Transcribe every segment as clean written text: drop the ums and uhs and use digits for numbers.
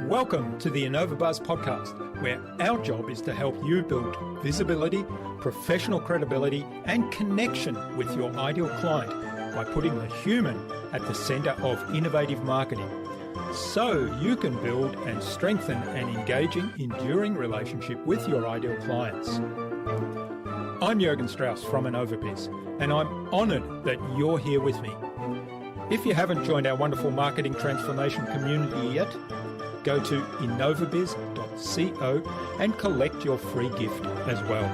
Welcome to the InnovaBuzz Podcast, where our job is to help you build visibility, professional credibility, and connection with your ideal client by putting the human at the center of innovative marketing, so you can build and strengthen an engaging, enduring relationship with your ideal clients. I'm Jürgen Strauss from InnovaBuzz, and I'm honored that you're here with me. If you haven't joined our wonderful marketing transformation community yet, go to innovabiz.co and collect your free gift as well.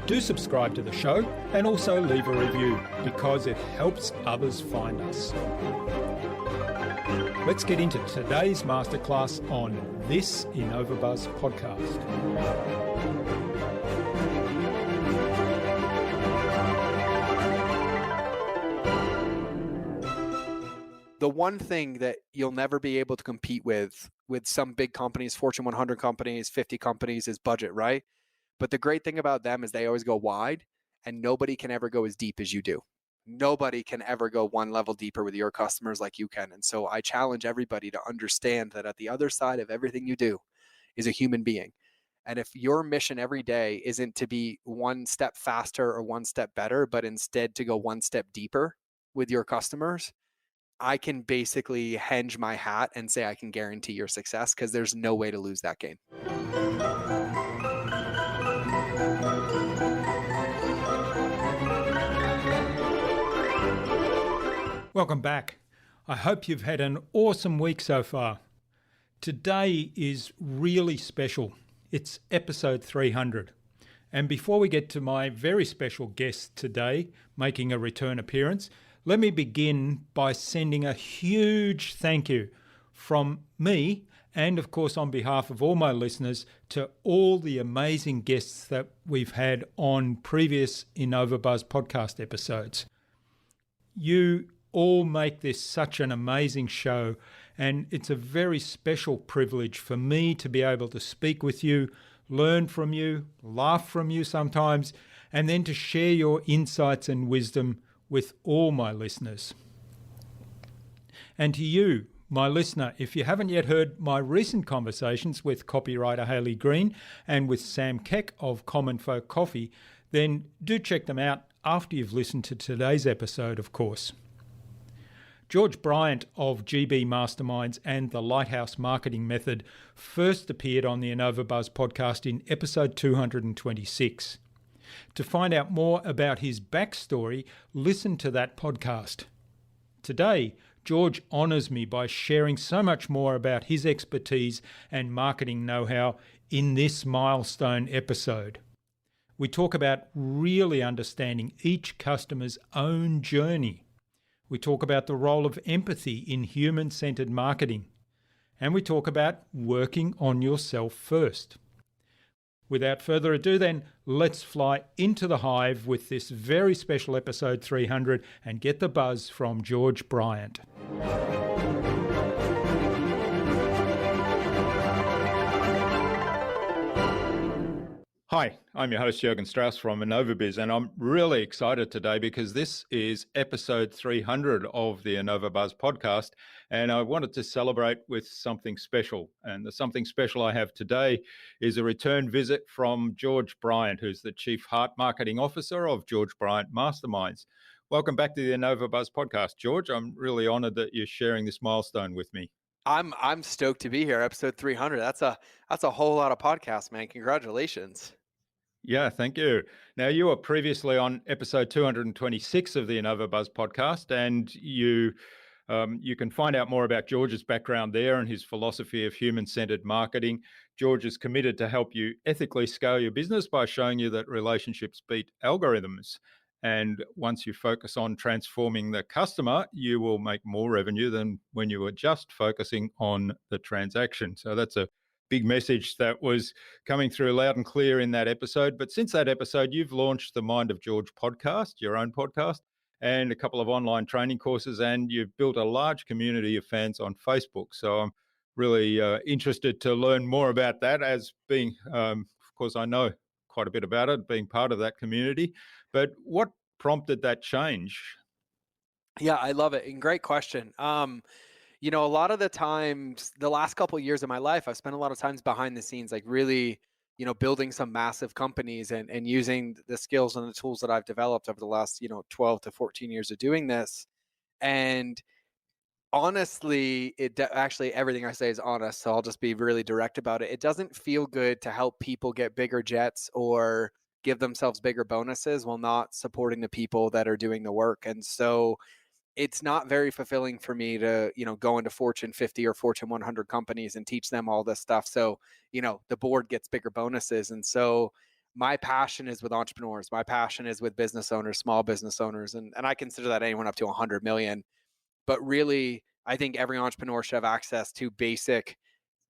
Do subscribe to the show and also leave a review because it helps others find us. Let's get into today's masterclass on this InnovaBuzz podcast. The one thing that you'll never be able to compete with some big companies, Fortune 100 companies, 50 companies, is budget, right? But the great thing about them is they always go wide, and nobody can ever go as deep as you do. Nobody can ever go one level deeper with your customers like you can. And so I challenge everybody to understand that at the other side of everything you do is a human being. And if your mission every day isn't to be one step faster or one step better, but instead to go one step deeper with your customers, I can basically henge my hat and say I can guarantee your success, because there's no way to lose that game. Welcome back. I hope you've had an awesome week so far. Today is really special. It's episode 300. And before we get to my very special guest today making a return appearance, let me begin by sending a huge thank you from me and, of course, on behalf of all my listeners, to all the amazing guests that we've had on previous InnovaBuzz podcast episodes. You all make this such an amazing show, and it's a very special privilege for me to be able to speak with you, learn from you, laugh from you sometimes, and then to share your insights and wisdom with all my listeners. And to you, my listener, if you haven't yet heard my recent conversations with copywriter Hayley Green and with Sam Keck of Common Folk Coffee, then do check them out after you've listened to today's episode, of course. George Bryant of GB Masterminds and the Lighthouse Marketing Method first appeared on the InnovaBuzz podcast in episode 226. To find out more about his backstory, listen to that podcast. Today, George honours me by sharing so much more about his expertise and marketing know-how in this milestone episode. We talk about really understanding each customer's own journey. We talk about the role of empathy in human-centered marketing. And we talk about working on yourself first. Without further ado then, let's fly into the hive with this very special episode 300 and get the buzz from George Bryant. Hi, I'm your host Jürgen Strauss from InnovaBuzz, and I'm really excited today because this is episode 300 of the InnovaBuzz podcast, and I wanted to celebrate with something special. And the something special I have today is a return visit from George Bryant, who's the Chief Heart Marketing Officer of George Bryant Masterminds. Welcome back to the InnovaBuzz podcast, George. I'm really honored that you're sharing this milestone with me. I'm stoked to be here. Episode 300. That's a whole lot of podcasts, man. Congratulations. Yeah, thank you. Now, you were previously on episode 226 of the InnovaBuzz podcast, and you can find out more about George's background there and his philosophy of human-centered marketing. George is committed to help you ethically scale your business by showing you that relationships beat algorithms. And once you focus on transforming the customer, you will make more revenue than when you were just focusing on the transaction. So that's a big message that was coming through loud and clear in that episode. But since that episode, you've launched the Mind of George podcast, your own podcast, and a couple of online training courses, and you've built a large community of fans on Facebook. So I'm really interested to learn more about that, as being, of course, I know quite a bit about it, being part of that community. But what prompted that change? Yeah, I love it. And great question. A lot of the times, the last couple of years of my life, I've spent a lot of times behind the scenes, like really, building some massive companies and using the skills and the tools that I've developed over the last, 12 to 14 years of doing this. And honestly, actually everything I say is honest, so I'll just be really direct about it. It doesn't feel good to help people get bigger jets or give themselves bigger bonuses while not supporting the people that are doing the work. And so it's not very fulfilling for me to, go into Fortune 50 or Fortune 100 companies and teach them all this stuff. So, the board gets bigger bonuses. And so my passion is with entrepreneurs. My passion is with business owners, small business owners. And I consider that anyone up to 100 million. But really, I think every entrepreneur should have access to basic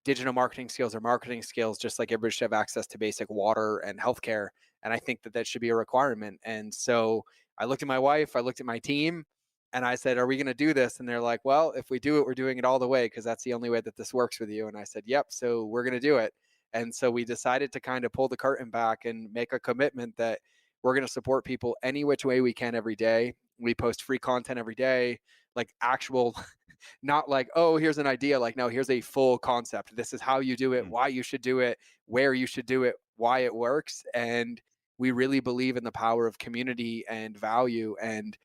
digital marketing skills or marketing skills, just like everybody should have access to basic water and healthcare. And I think that should be a requirement. And so I looked at my wife, I looked at my team, and I said, "Are we going to do this?" And they're like, "Well, if we do it, we're doing it all the way because that's the only way that this works with you." And I said, "Yep, so we're going to do it." And so we decided to kind of pull the curtain back and make a commitment that we're going to support people any which way we can every day. We post free content every day, like actual not like, oh, here's an idea. Like, no, here's a full concept. This is how you do it, why you should do it, where you should do it, why it works. And we really believe in the power of community and value. And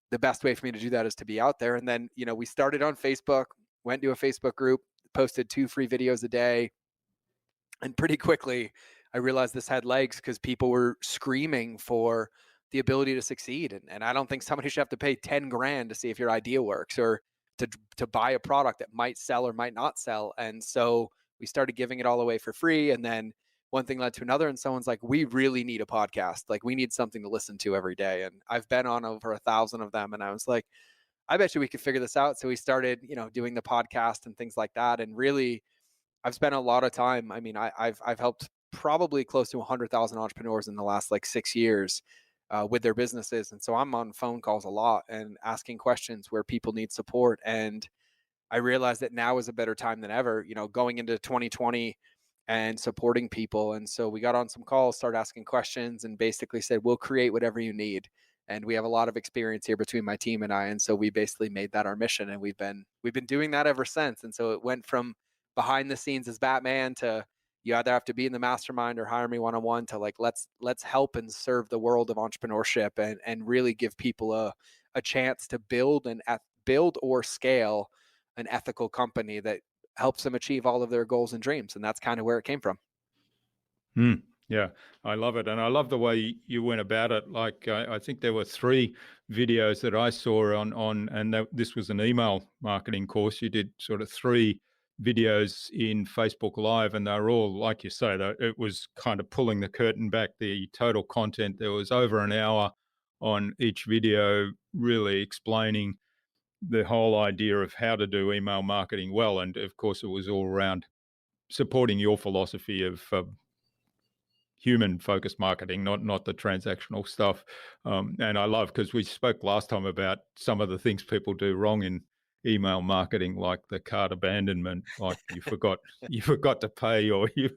the best way for me to do that is to be out there. And then, we started on Facebook, went to a Facebook group, posted 2 free videos a day. And pretty quickly, I realized this had legs because people were screaming for the ability to succeed. And I don't think somebody should have to pay 10 grand to see if your idea works or to buy a product that might sell or might not sell. And so we started giving it all away for free. And then one thing led to another. And someone's like, we really need a podcast. Like, we need something to listen to every day. And I've been on over 1,000 of them. And I was like, I bet you we could figure this out. So we started, doing the podcast and things like that. And really, I've spent a lot of time. I mean, I've helped probably close to 100,000 entrepreneurs in the last like 6 years with their businesses, and so I'm on phone calls a lot and asking questions where people need support. And I realized that now is a better time than ever. Going into 2020 and supporting people. And so we got on some calls, started asking questions, and basically said, "We'll create whatever you need." And we have a lot of experience here between my team and I, and so we basically made that our mission, and we've been doing that ever since. And so it went from behind the scenes as Batman to you either have to be in the mastermind or hire me one-on-one to like let's help and serve the world of entrepreneurship and really give people a chance to build or scale an ethical company that helps them achieve all of their goals and dreams. And that's kind of where it came from. Yeah, I love it. And I love the way you went about it. Like, I think there were 3 videos that I saw and this was an email marketing course. You did sort of 3 videos in Facebook Live, and they're all, like you say, it was kind of pulling the curtain back. The total content, there was over an hour on each video, really explaining the whole idea of how to do email marketing well. And of course, it was all around supporting your philosophy of human focused marketing, not the transactional stuff. And I love, because we spoke last time about some of the things people do wrong in email marketing, like the cart abandonment, like you forgot to pay, or you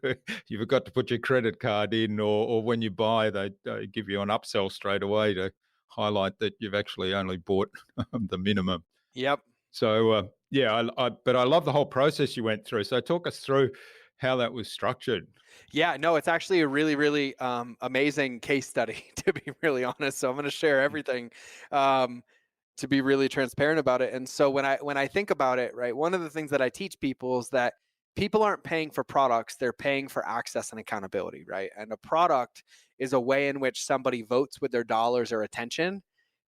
forgot to put your credit card in, or when you buy, they give you an upsell straight away to highlight that you've actually only bought the minimum. Yep. So yeah, but I love the whole process you went through. So talk us through how that was structured. Yeah, no, it's actually a really, really amazing case study, to be really honest. So I'm going to share everything to be really transparent about it. And so when I think about it, right, one of the things that I teach people is that people aren't paying for products; they're paying for access and accountability, right? And a product is a way in which somebody votes with their dollars or attention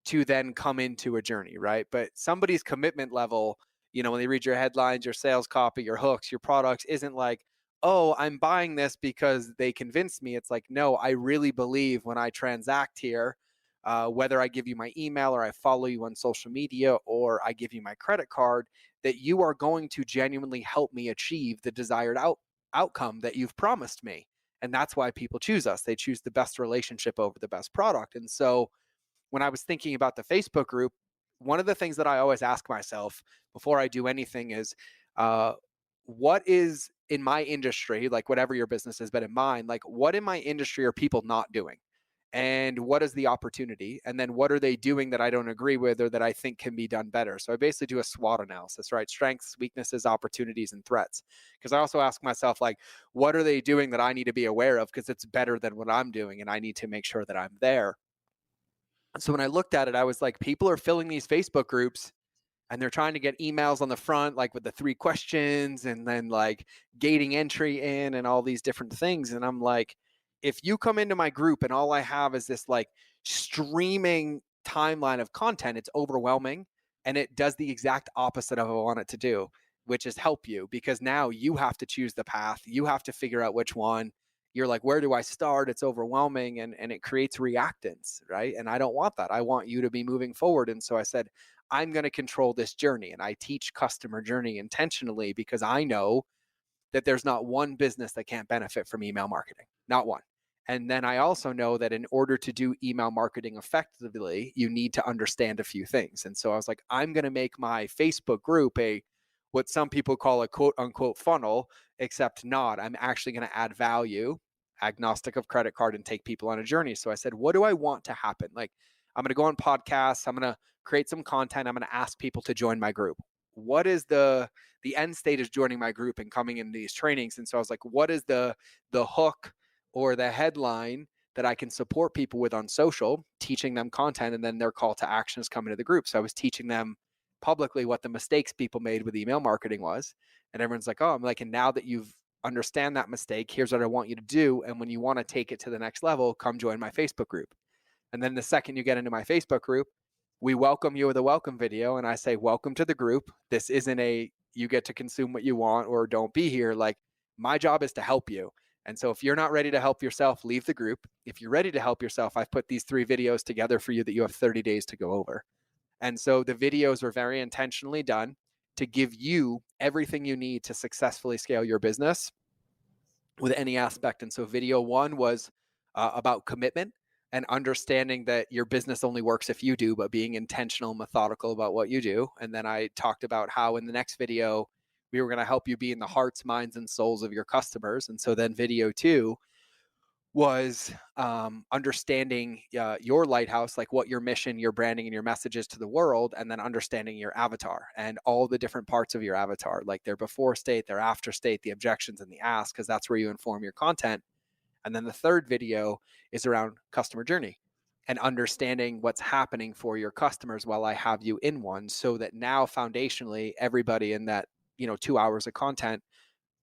to then come into a journey, right? But somebody's commitment level, when they read your headlines, your sales copy, your hooks, your products, isn't like, oh, I'm buying this because they convinced me. It's like, no, I really believe when I transact here, whether I give you my email or I follow you on social media or I give you my credit card, that you are going to genuinely help me achieve the desired outcome that you've promised me. And that's why people choose us. They choose the best relationship over the best product. And so when I was thinking about the Facebook group, one of the things that I always ask myself before I do anything is, what is in my industry, like whatever your business is, but in mine, like what in my industry are people not doing? And what is the opportunity? And then what are they doing that I don't agree with or that I think can be done better? So I basically do a SWOT analysis, right? Strengths, weaknesses, opportunities, and threats. Because I also ask myself, like, what are they doing that I need to be aware of? Because it's better than what I'm doing, and I need to make sure that I'm there. So when I looked at it, I was like, people are filling these Facebook groups and they're trying to get emails on the front, like with the 3 questions and then like gating entry in and all these different things. And I'm like, if you come into my group and all I have is this like streaming timeline of content, it's overwhelming and it does the exact opposite of what I want it to do, which is help you, because now you have to choose the path. You have to figure out which one. You're like, where do I start? It's overwhelming and it creates reactance, right? And I don't want that. I want you to be moving forward. And so I said, I'm going to control this journey. And I teach customer journey intentionally because I know that there's not one business that can't benefit from email marketing, not one. And then I also know that in order to do email marketing effectively, you need to understand a few things. And so I was like, I'm going to make my Facebook group what some people call a quote unquote funnel, except not. I'm actually going to add value, agnostic of credit card, and take people on a journey. So I said, what do I want to happen? Like, I'm going to go on podcasts. I'm going to create some content. I'm going to ask people to join my group. What is the end state is joining my group and coming into these trainings? And so I was like, what is the hook or the headline that I can support people with on social, teaching them content, and then their call to action is coming to the group. So I was teaching them publicly what the mistakes people made with email marketing was. And everyone's like, oh, I'm like, and now that you've understand that mistake, here's what I want you to do. And when you want to take it to the next level, come join my Facebook group. And then the second you get into my Facebook group, we welcome you with a welcome video. And I say, welcome to the group. This isn't you get to consume what you want or don't be here. Like, my job is to help you. And so if you're not ready to help yourself, leave the group. If you're ready to help yourself, I've put these 3 videos together for you that you have 30 days to go over. And so the videos were very intentionally done to give you everything you need to successfully scale your business with any aspect. And so video 1 was about commitment and understanding that your business only works if you do, but being intentional, methodical about what you do. And then I talked about how in the next video, we were going to help you be in the hearts, minds, and souls of your customers. And so then video 2 was understanding your lighthouse, like what your mission, your branding, and your message is to the world, and then understanding your avatar and all the different parts of your avatar, like their before state, their after state, the objections, and the ask, because that's where you inform your content. And then the third video is around customer journey and understanding what's happening for your customers while I have you in one, so that now foundationally, everybody in that 2 hours of content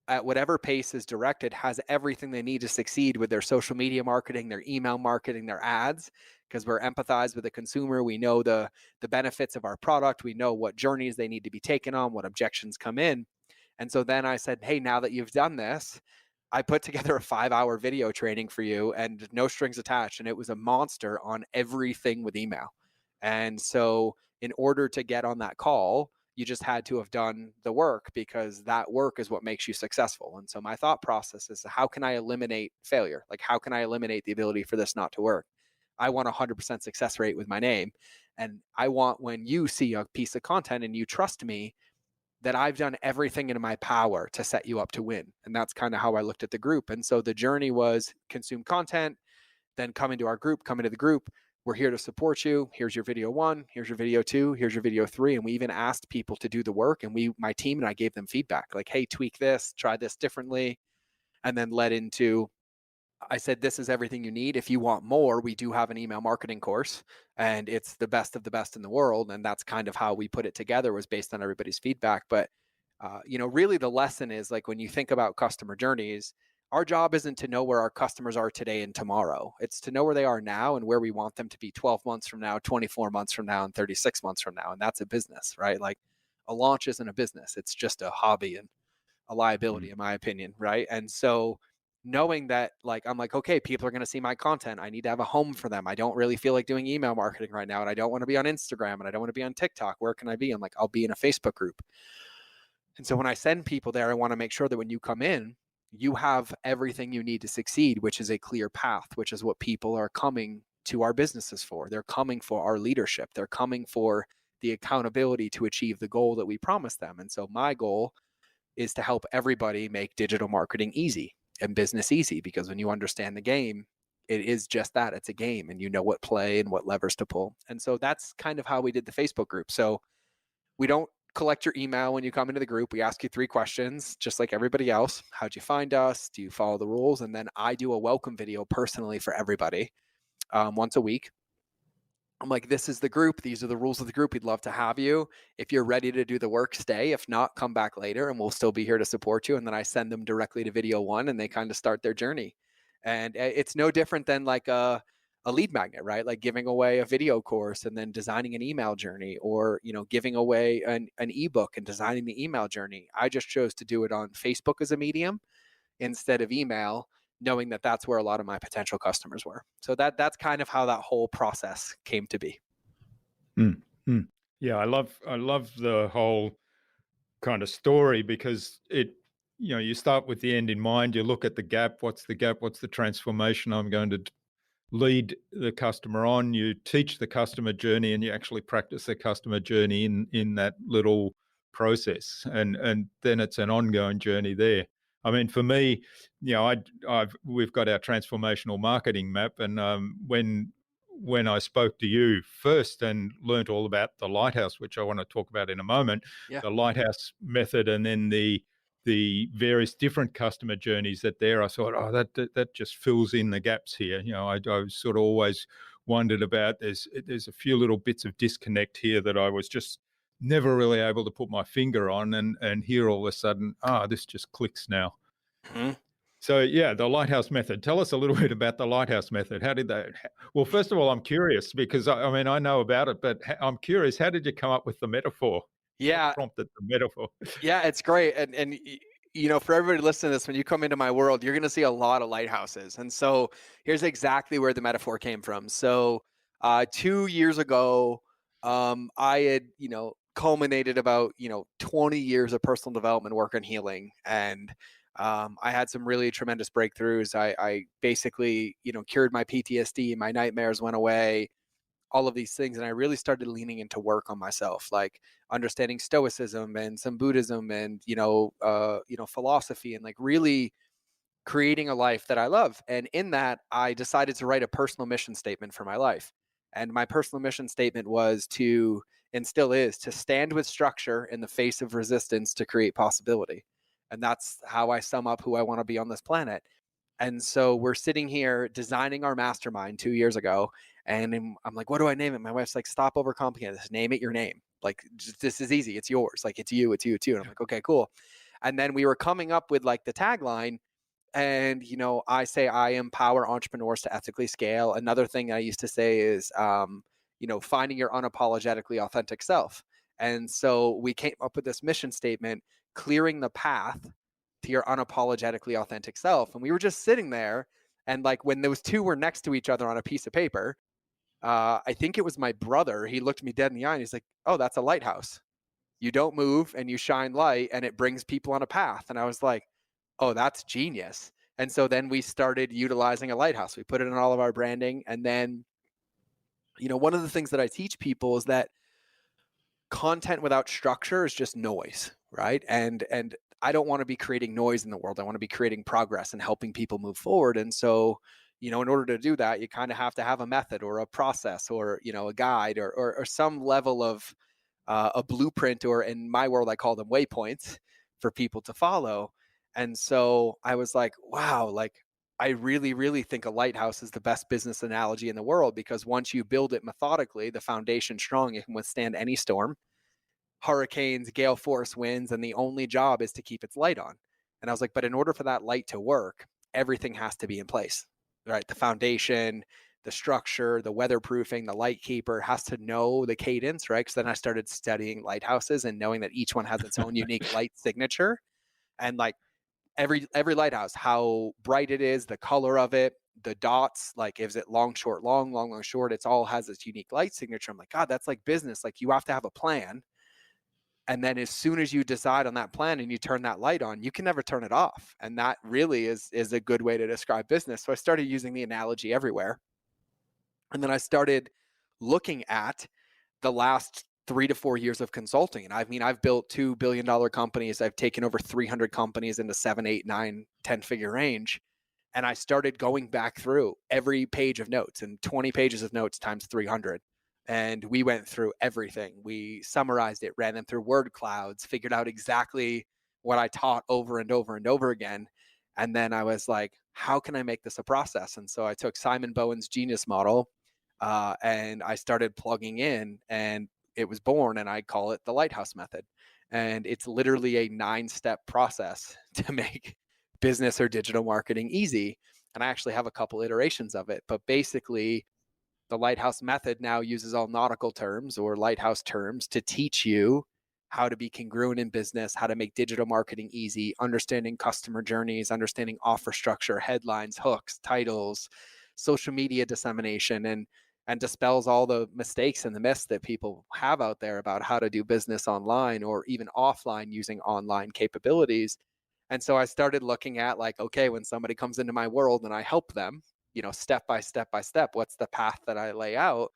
at whatever pace is directed has everything they need to succeed with their social media marketing, their email marketing, their ads, because we're empathized with the consumer. We know the benefits of our product. We know what journeys they need to be taken on, what objections come in. And so then I said, hey, now that you've done this, I put together a 5-hour video training for you and no strings attached. And it was a monster on everything with email. And so in order to get on that call, you just had to have done the work, because that work is what makes you successful. And so my thought process is, how can I eliminate failure? Like, how can I eliminate the ability for this not to work? I want a 100% success rate with my name. And I want, when you see a piece of content and you trust me, that I've done everything in my power to set you up to win. And that's kind of how I looked at the group. And so the journey was consume content, then come into our group, come into the group. We're here to support you. Here's your video 1. Here's your video 2. Here's your video 3. And we even asked people to do the work. And my team and I gave them feedback like, hey, tweak this, try this differently. And then led into, I said, this is everything you need. If you want more, we do have an email marketing course, and it's the best of the best in the world. And that's kind of how we put it together, was based on everybody's feedback. But, really the lesson is, like, when you think about customer journeys, our job isn't to know where our customers are today and tomorrow. It's to know where they are now and where we want them to be 12 months from now, 24 months from now, and 36 months from now. And that's a business, right? Like, a launch isn't a business. It's just a hobby and a liability, in my opinion, right? And so knowing that, like, I'm like, okay, people are going to see my content. I need to have a home for them. I don't really feel like doing email marketing right now, and I don't want to be on Instagram, and I don't want to be on TikTok. Where can I be? I'm like, I'll be in a Facebook group. And so when I send people there, I want to make sure that when you come in, you have everything you need to succeed, which is a clear path, which is what people are coming to our businesses for. They're coming for our leadership. They're coming for the accountability to achieve the goal that we promised them. And so my goal is to help everybody make digital marketing easy and business easy, because when you understand the game, it is just that, it's a game, and you know what play and what levers to pull. And so that's kind of how we did the Facebook group. So we don't collect your email when you come into the group. We ask you 3 questions, just like everybody else. How'd you find us? Do you follow the rules? And then I do a welcome video personally for everybody once a week. I'm like, this is the group. These are the rules of the group. We'd love to have you. If you're ready to do the work, stay. If not, come back later and we'll still be here to support you. And then I send them directly to video 1 and they kind of start their journey. And it's no different than like a lead magnet, right? Like giving away a video course and then designing an email journey, or, giving away an ebook and designing the email journey. I just chose to do it on Facebook as a medium instead of email, knowing that that's where a lot of my potential customers were. So that's kind of how that whole process came to be. Yeah, I love the whole kind of story, because it, you start with the end in mind. You look at the gap. What's the gap? What's the transformation I'm going to lead the customer on? You teach the customer journey, and you actually practice the customer journey in that little process, and then it's an ongoing journey there. I mean, for me, we've got our transformational marketing map, and when I spoke to you first and learnt all about the Lighthouse, which I want to talk about in a moment, the Lighthouse method, and then the various different customer journeys I thought, that just fills in the gaps here. I sort of always wondered about, there's a few little bits of disconnect here that I was just never really able to put my finger on, and here all of a sudden, this just clicks now. Mm-hmm. So the Lighthouse Method. Tell us a little bit about the Lighthouse Method. How did that? Well, first of all, I'm curious, because I know about it, but I'm curious. How did you come up with the metaphor? Yeah, what prompted the metaphor? Yeah, it's great. And for everybody listening to this, when you come into my world, you're going to see a lot of lighthouses. And so here's exactly where the metaphor came from. So 2 years ago, I had culminated about 20 years of personal development work on healing, and I had some really tremendous breakthroughs. I basically cured my PTSD, my nightmares went away, all of these things. And I really started leaning into work on myself, like understanding Stoicism and some Buddhism and, philosophy, and like really creating a life that I love. And in that, I decided to write a personal mission statement for my life. And my personal mission statement was to, and still is, to stand with structure in the face of resistance to create possibility. And that's how I sum up who I want to be on this planet. And so we're sitting here designing our mastermind 2 years ago. And I'm like, what do I name it? My wife's like, stop overcomplicating this. Name it your name. Like, this is easy. It's yours. Like, it's you, it's you, it's you. And I'm like, okay, cool. And then we were coming up with like the tagline. And, I say, I empower entrepreneurs to ethically scale. Another thing I used to say is, finding your unapologetically authentic self. And so we came up with this mission statement, clearing the path to your unapologetically authentic self. And we were just sitting there, and like when those two were next to each other on a piece of paper, I think it was my brother, he looked me dead in the eye and he's like, oh, that's a lighthouse. You don't move and you shine light and it brings people on a path. And I was like, oh, that's genius. And so then we started utilizing a lighthouse. We put it in all of our branding. And then, one of the things that I teach people is that content without structure is just noise, right? And I don't want to be creating noise in the world. I want to be creating progress and helping people move forward. And so, in order to do that, you kind of have to have a method or a process or, a guide or some level of a blueprint, or in my world, I call them waypoints for people to follow. And so I was like, wow, like I really, really think a lighthouse is the best business analogy in the world, because once you build it methodically, the foundation strong, it can withstand any storm, hurricanes, gale force winds, and the only job is to keep its light on. And I was like, but in order for that light to work, everything has to be in place, right? The foundation, the structure, the weatherproofing, the light keeper has to know the cadence, right? Because then I started studying lighthouses and knowing that each one has its own unique light signature. And like every lighthouse, how bright it is, the color of it, the dots, like is it long, short, long, long, long, short, it's all has its unique light signature. I'm like, God, that's like business. Like you have to have a plan. And then as soon as you decide on that plan and you turn that light on, you can never turn it off. And that really is a good way to describe business. So I started using the analogy everywhere. And then I started looking at the last 3 to 4 years of consulting. And I've built $2 billion companies. I've taken over 300 companies into 7, 8, 9, 10 figure range. And I started going back through every page of notes, and 20 pages of notes times 300. And we went through everything. We summarized it, ran them through word clouds, figured out exactly what I taught over and over and over again. And then I was like, how can I make this a process? And so I took Simon Bowen's genius model, and I started plugging in, and it was born, and I call it the Lighthouse Method. And it's literally a 9-step process to make business or digital marketing easy. And I actually have a couple iterations of it, but basically the Lighthouse Method now uses all nautical terms or lighthouse terms to teach you how to be congruent in business, how to make digital marketing easy, understanding customer journeys, understanding offer structure, headlines, hooks, titles, social media dissemination, and dispels all the mistakes and the myths that people have out there about how to do business online or even offline using online capabilities. And so I started looking at like, okay, when somebody comes into my world and I help them, step by step by step, what's the path that I lay out?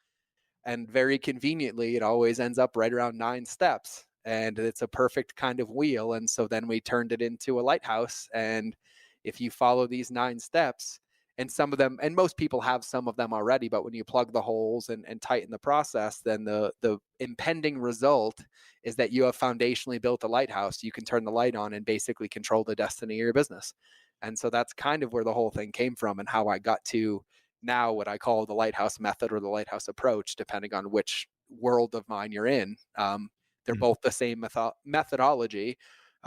And very conveniently, it always ends up right around 9 steps. And it's a perfect kind of wheel. And so then we turned it into a lighthouse. And if you follow these 9 steps, and some of them, and most people have some of them already, but when you plug the holes and tighten the process, then the impending result is that you have foundationally built a lighthouse. You can turn the light on and basically control the destiny of your business. And so that's kind of where the whole thing came from, and how I got to now what I call the Lighthouse Method or the Lighthouse approach, depending on which world of mine you're in. They're both the same methodology.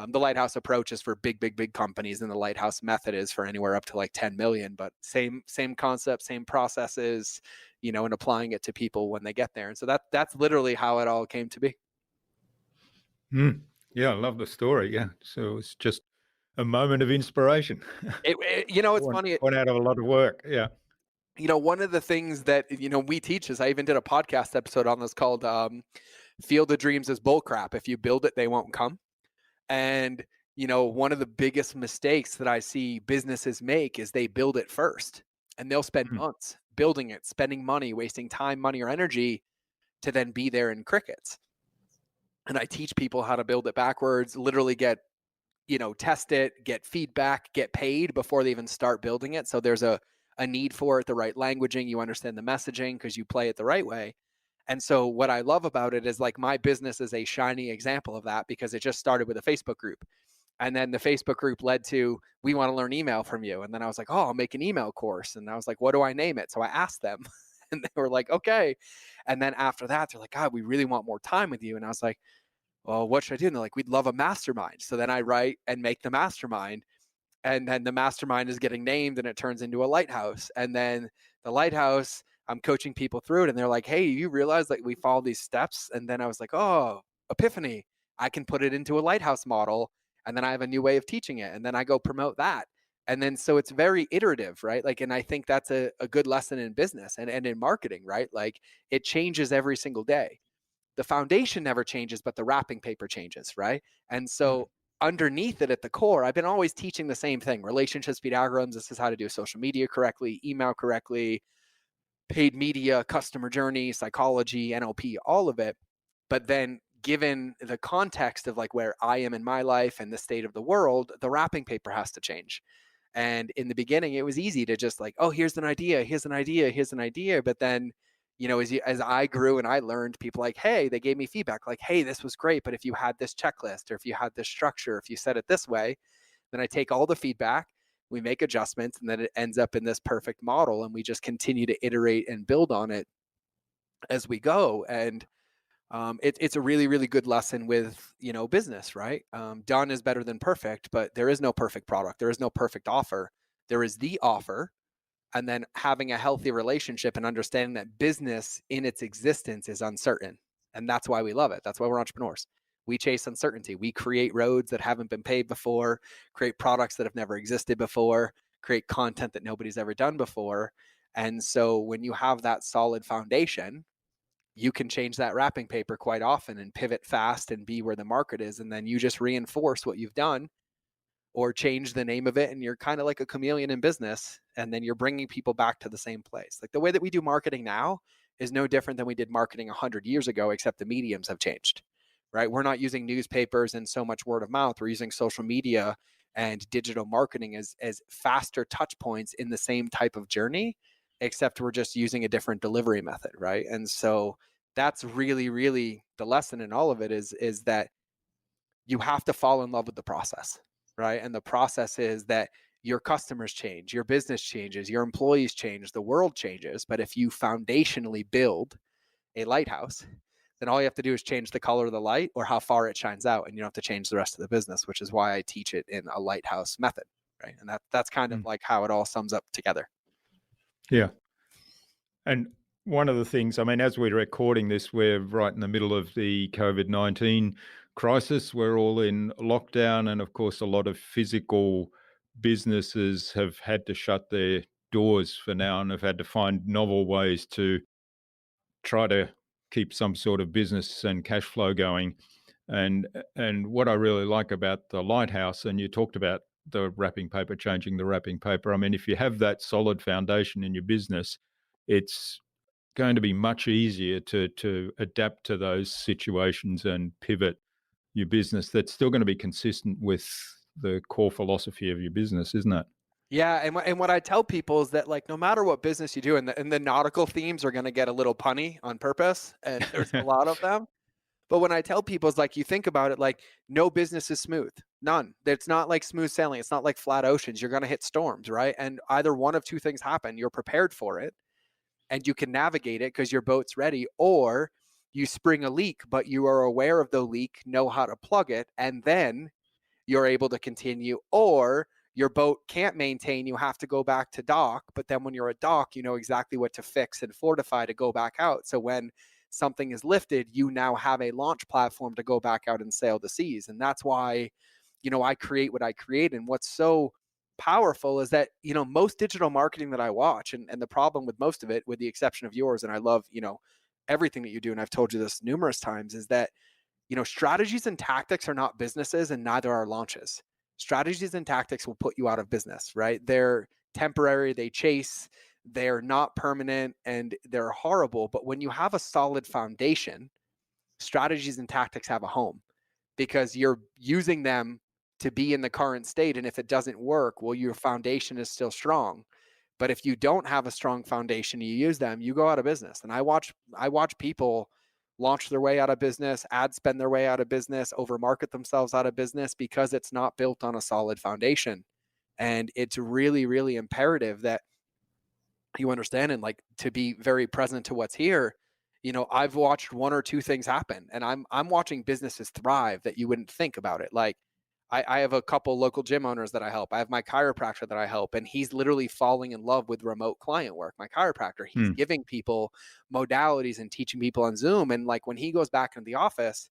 The Lighthouse approach is for big companies, and the Lighthouse Method is for anywhere up to like 10 million, but same concept, same processes, and applying it to people when they get there. And so that's literally how it all came to be. Yeah, I love the story. Yeah. So it's just a moment of inspiration. It's funny. Went out of a lot of work. Yeah. One of the things that, we teach is, I even did a podcast episode on this called Field of Dreams is Bullcrap. If you build it, they won't come. And, one of the biggest mistakes that I see businesses make is they build it first, and they'll spend months building it, spending money, wasting time, money, or energy to then be there in crickets. And I teach people how to build it backwards, literally test it, get feedback, get paid before they even start building it. So there's a need for it, the right languaging, you understand the messaging because you play it the right way. And so what I love about it is, like, my business is a shining example of that, because it just started with a Facebook group. And then the Facebook group led to, we want to learn email from you. And then I was like, oh, I'll make an email course. And I was like, what do I name it? So I asked them and they were like, okay. And then after that, they're like, God, we really want more time with you. And I was like, well, what should I do? And they're like, we'd love a mastermind. So then I write and make the mastermind. And then the mastermind is getting named, and it turns into a lighthouse. And then the lighthouse, I'm coaching people through it, and they're like, hey, you realize that we follow these steps? And then I was like, oh, epiphany. I can put it into a lighthouse model, and then I have a new way of teaching it. And then I go promote that. And then so it's very iterative, right? Like, and I think that's a good lesson in business and in marketing, right? Like, it changes every single day. The foundation never changes, but the wrapping paper changes, right? And so underneath it, at the core, I've been always teaching the same thing: relationship speed algorithms. This is how to do social media correctly, email correctly, paid media, customer journey, psychology, NLP, all of it. But then, given the context of like where I am in my life and the state of the world, the wrapping paper has to change. And in the beginning, it was easy to just like, oh, here's an idea, here's an idea, here's an idea. But then, as I grew and I learned, people like, hey, they gave me feedback like, hey, this was great, but if you had this checklist, or if you had this structure, if you said it this way, then I take all the feedback, we make adjustments, and then it ends up in this perfect model. And we just continue to iterate and build on it as we go. And it's a really, really good lesson with, business, right? Done is better than perfect, but there is no perfect product. There is no perfect offer. There is the offer. And then having a healthy relationship and understanding that business in its existence is uncertain. And that's why we love it. That's why we're entrepreneurs. We chase uncertainty. We create roads that haven't been paved before, create products that have never existed before, create content that nobody's ever done before. And so when you have that solid foundation, you can change that wrapping paper quite often and pivot fast and be where the market is. And then you just reinforce what you've done, or change the name of it, and you're kind of like a chameleon in business, and then you're bringing people back to the same place. Like the way that we do marketing now is no different than we did marketing 100 years ago, except the mediums have changed, right? We're not using newspapers and so much word of mouth. We're using social media and digital marketing as faster touch points in the same type of journey, except we're just using a different delivery method, right? And so that's really, really the lesson in all of it is that you have to fall in love with the process, right? And the process is that your customers change, your business changes, your employees change, the world changes. But if you foundationally build a lighthouse, then all you have to do is change the color of the light or how far it shines out, and you don't have to change the rest of the business, which is why I teach it in a lighthouse method, right? And that's kind of like how it all sums up together. Yeah. And one of the things, I mean, as we're recording this, we're right in the middle of the COVID-19 crisis. We're all in lockdown. And of course, a lot of physical businesses have had to shut their doors for now and have had to find novel ways to try to keep some sort of business and cash flow going. And what I really like about the Lighthouse, and you talked about the wrapping paper, changing the wrapping paper. I mean, if you have that solid foundation in your business, it's going to be much easier to adapt to those situations and pivot your business. That's still going to be consistent with the core philosophy of your business, isn't it? Yeah, and what I tell people is that, like, no matter what business you do, and the nautical themes are going to get a little punny on purpose, and there's a lot of them. But when I tell people, it's like, you think about it, like, no business is smooth. None. It's not like smooth sailing. It's not like flat oceans. You're going to hit storms, right? And either one of two things happen. You're prepared for it and you can navigate it because your boat's ready, or you spring a leak, but you are aware of the leak, know how to plug it, and then you're able to continue. Or your boat can't maintain, you have to go back to dock, but then when you're at dock, you know exactly what to fix and fortify to go back out. So when something is lifted, you now have a launch platform to go back out and sail the seas. And that's why, I create what I create. And what's so powerful is that, most digital marketing that I watch, and the problem with most of it, with the exception of yours, and I love, everything that you do, and I've told you this numerous times, is that, strategies and tactics are not businesses, and neither are launches. Strategies and tactics will put you out of business, right? They're temporary, they chase, they're not permanent, and they're horrible. But when you have a solid foundation, strategies and tactics have a home because you're using them to be in the current state. And if it doesn't work, well, your foundation is still strong. But if you don't have a strong foundation, you use them, you go out of business. And I watch people launch their way out of business, ad spend their way out of business, overmarket themselves out of business because it's not built on a solid foundation. And it's really, really imperative that you understand, and like, to be very present to what's here. I've watched one or two things happen, and I'm watching businesses thrive that you wouldn't think about it. Like, I have a couple local gym owners that I help. I have my chiropractor that I help, and he's literally falling in love with remote client work. My chiropractor, he's giving people modalities and teaching people on Zoom. And like, when he goes back into the office,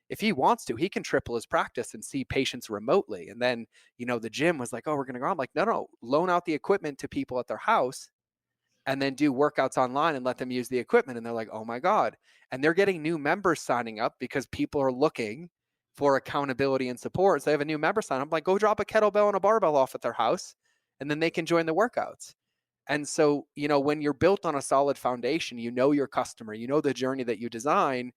if he wants to, he can triple his practice and see patients remotely. And then, the gym was like, oh, we're going to go. I'm like, no, loan out the equipment to people at their house and then do workouts online and let them use the equipment. And they're like, oh my God. And they're getting new members signing up because people are looking for accountability and support. So they have a new member sign up. I'm like, go drop a kettlebell and a barbell off at their house, and then they can join the workouts. And so, when you're built on a solid foundation, your customer, the journey that you design,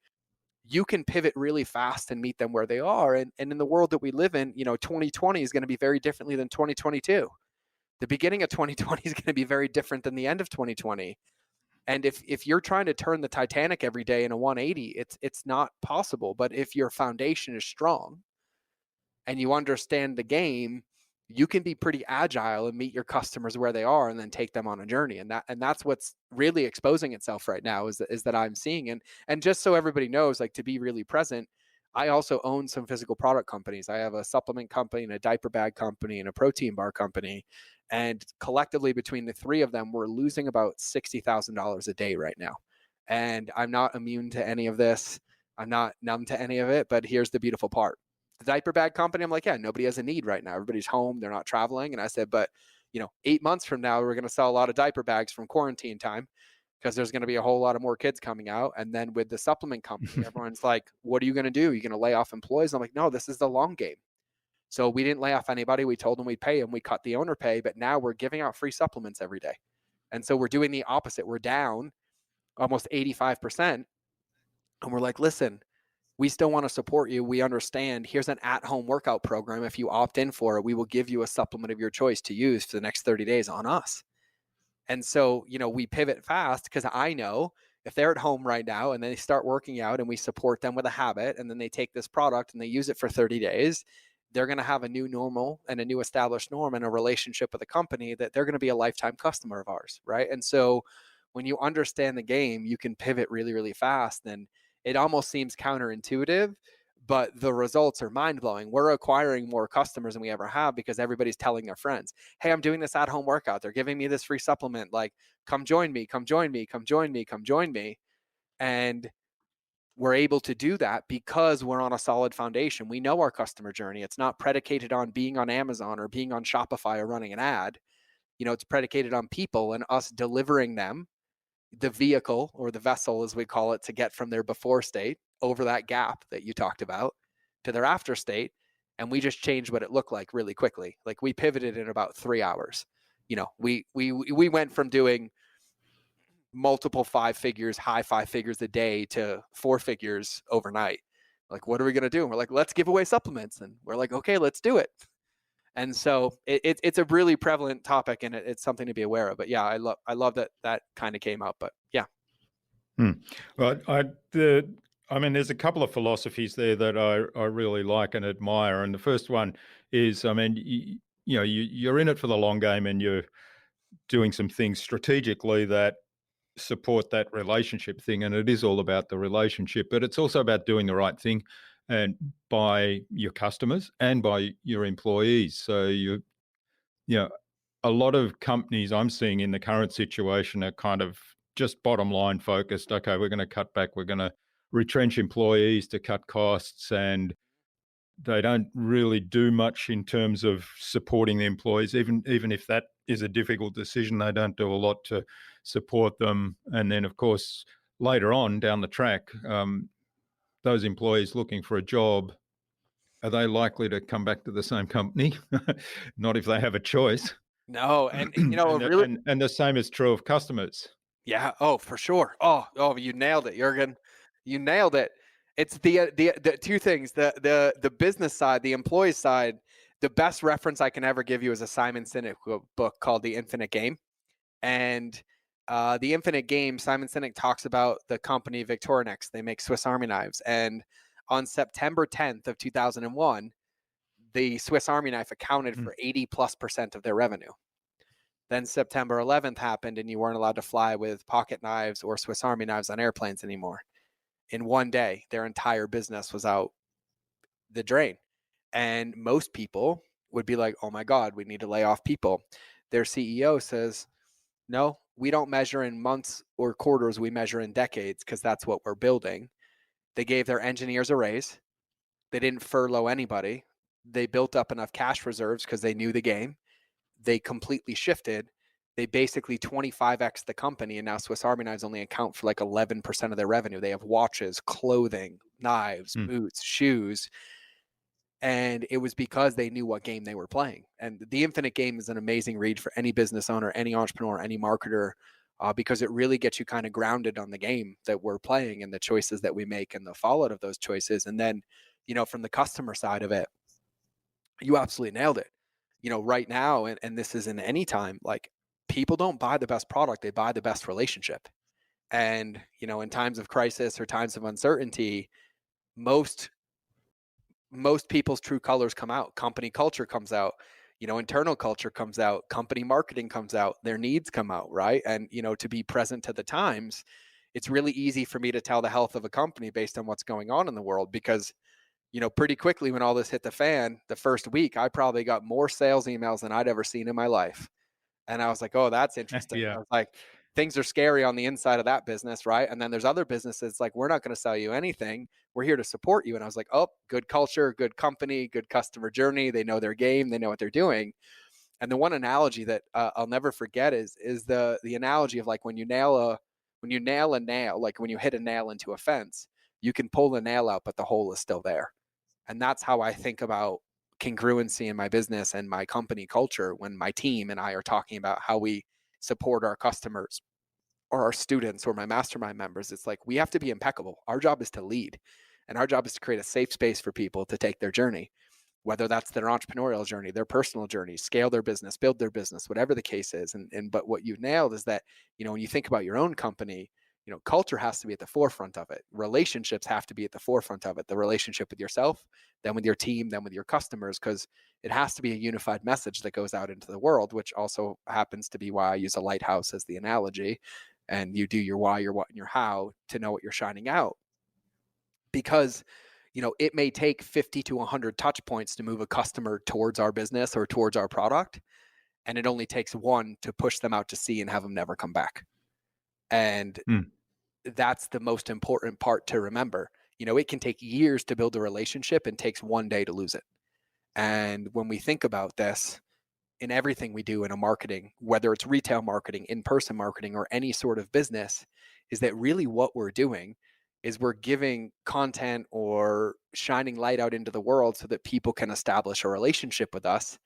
you can pivot really fast and meet them where they are. And in the world that we live in, 2020 is going to be very differently than 2022. The beginning of 2020 is going to be very different than the end of 2020. And if you're trying to turn the Titanic every day in a 180, it's not possible. But if your foundation is strong and you understand the game, you can be pretty agile and meet your customers where they are and then take them on a journey. And that's what's really exposing itself right now is that I'm seeing. And just so everybody knows, like, to be really present, I also own some physical product companies. I have a supplement company and a diaper bag company and a protein bar company. And collectively between the three of them, we're losing about $60,000 a day right now. And I'm not immune to any of this. I'm not numb to any of it, but here's the beautiful part. The diaper bag company, I'm like, yeah, nobody has a need right now. Everybody's home. They're not traveling. And I said, but 8 months from now, we're going to sell a lot of diaper bags from quarantine time because there's going to be a whole lot of more kids coming out. And then with the supplement company, everyone's like, what are you going to do? Are you going to lay off employees? I'm like, no, this is the long game. So we didn't lay off anybody. We told them we'd pay them. We cut the owner pay, but now we're giving out free supplements every day. And so we're doing the opposite. We're down almost 85%. And we're like, listen, we still want to support you. We understand. Here's an at-home workout program. If you opt in for it, we will give you a supplement of your choice to use for the next 30 days on us. And so, we pivot fast because I know if they're at home right now and they start working out and we support them with a habit, and then they take this product and they use it for 30 days, they're going to have a new normal and a new established norm and a relationship with the company that they're going to be a lifetime customer of ours. Right. And so when you understand the game, you can pivot really, really fast. And it almost seems counterintuitive, but the results are mind blowing. We're acquiring more customers than we ever have because everybody's telling their friends, hey, I'm doing this at home workout. They're giving me this free supplement. Like, come join me, come join me, come join me, come join me. And we're able to do that because we're on a solid foundation. We know our customer journey. It's not predicated on being on Amazon or being on Shopify or running an ad. It's predicated on people and us delivering them the vehicle, or the vessel as we call it, to get from their before state over that gap that you talked about to their after state. And we just changed what it looked like really quickly. Like, we pivoted in about 3 hours. We went from doing multiple high 5 figures a day to 4 figures overnight. Like, what are we going to do? And we're like, let's give away supplements. And we're like, okay, let's do it. And so it's a really prevalent topic, and it's something to be aware of. But yeah, I love that kind of came up. But yeah. Well, there's a couple of philosophies there that I really like and admire. And the first one is, you're in it for the long game, and you're doing some things strategically that support that relationship thing. And it is all about the relationship, but it's also about doing the right thing, and by your customers and by your employees. So a lot of companies I'm seeing in the current situation are kind of just bottom line focused. Okay, we're going to cut back, we're going to retrench employees to cut costs, and they don't really do much in terms of supporting the employees. Even if that is a difficult decision, they don't do a lot to support them. And then, of course, later on down the track, those employees looking for a job, are they likely to come back to the same company? Not if they have a choice. No, and and the same is true of customers. Yeah. Oh, for sure. Oh, you nailed it, Jurgen. You nailed it. It's the two things: the business side, the employee side. The best reference I can ever give you is a Simon Sinek book called The Infinite Game, and The Infinite Game. Simon Sinek talks about the company Victorinox. They make Swiss Army knives, and on September 10th of 2001, the Swiss Army knife accounted for 80+% of their revenue. Then September 11th happened, and you weren't allowed to fly with pocket knives or Swiss Army knives on airplanes anymore. In one day, their entire business was out the drain. And most people would be like, oh my God, we need to lay off people. Their CEO says, no, we don't measure in months or quarters. We measure in decades, because that's what we're building. They gave their engineers a raise. They didn't furlough anybody. They built up enough cash reserves because they knew the game. They completely shifted. They basically 25x the company, and now Swiss Army knives only account for like 11% of their revenue. They have watches, clothing, knives, boots, shoes. And it was because they knew what game they were playing. And The Infinite Game is an amazing read for any business owner, any entrepreneur, any marketer, because it really gets you kind of grounded on the game that we're playing and the choices that we make and the fallout of those choices. And then, from the customer side of it, you absolutely nailed it. Right now, and this is in any time, like, people don't buy the best product, they buy the best relationship. And, in times of crisis or times of uncertainty, most people's true colors come out. Company culture comes out, internal culture comes out, company marketing comes out, their needs come out, right? And, to be present to the times, it's really easy for me to tell the health of a company based on what's going on in the world, because pretty quickly when all this hit the fan, the first week, I probably got more sales emails than I'd ever seen in my life. And I was like, oh, that's interesting. Yeah. I was like, things are scary on the inside of that business, right? And then there's other businesses like, we're not going to sell you anything. We're here to support you. And I was like, oh, good culture, good company, good customer journey. They know their game. They know what they're doing. And the one analogy that I'll never forget is the analogy of, like, when you nail a nail, like when you hit a nail into a fence, you can pull the nail out, but the hole is still there. And that's how I think about congruency in my business and my company culture when my team and I are talking about how we support our customers our students or my mastermind members, it's like we have to be impeccable. Our job is to lead, and our job is to create a safe space for people to take their journey, whether that's their entrepreneurial journey, their personal journey, scale their business, build their business, whatever the case is. And but what you've nailed is that, when you think about your own company, culture has to be at the forefront of it. Relationships have to be at the forefront of it. The relationship with yourself, then with your team, then with your customers, because it has to be a unified message that goes out into the world, which also happens to be why I use a lighthouse as the analogy. And you do your why, your what, and your how to know what you're shining out. Because it may take 50 to 100 touch points to move a customer towards our business or towards our product. And it only takes one to push them out to sea and have them never come back. And that's the most important part to remember. It can take years to build a relationship and takes one day to lose it. And when we think about this in everything we do in a marketing, whether it's retail marketing, in-person marketing, or any sort of business, is that really what we're doing is we're giving content or shining light out into the world so that people can establish a relationship with us.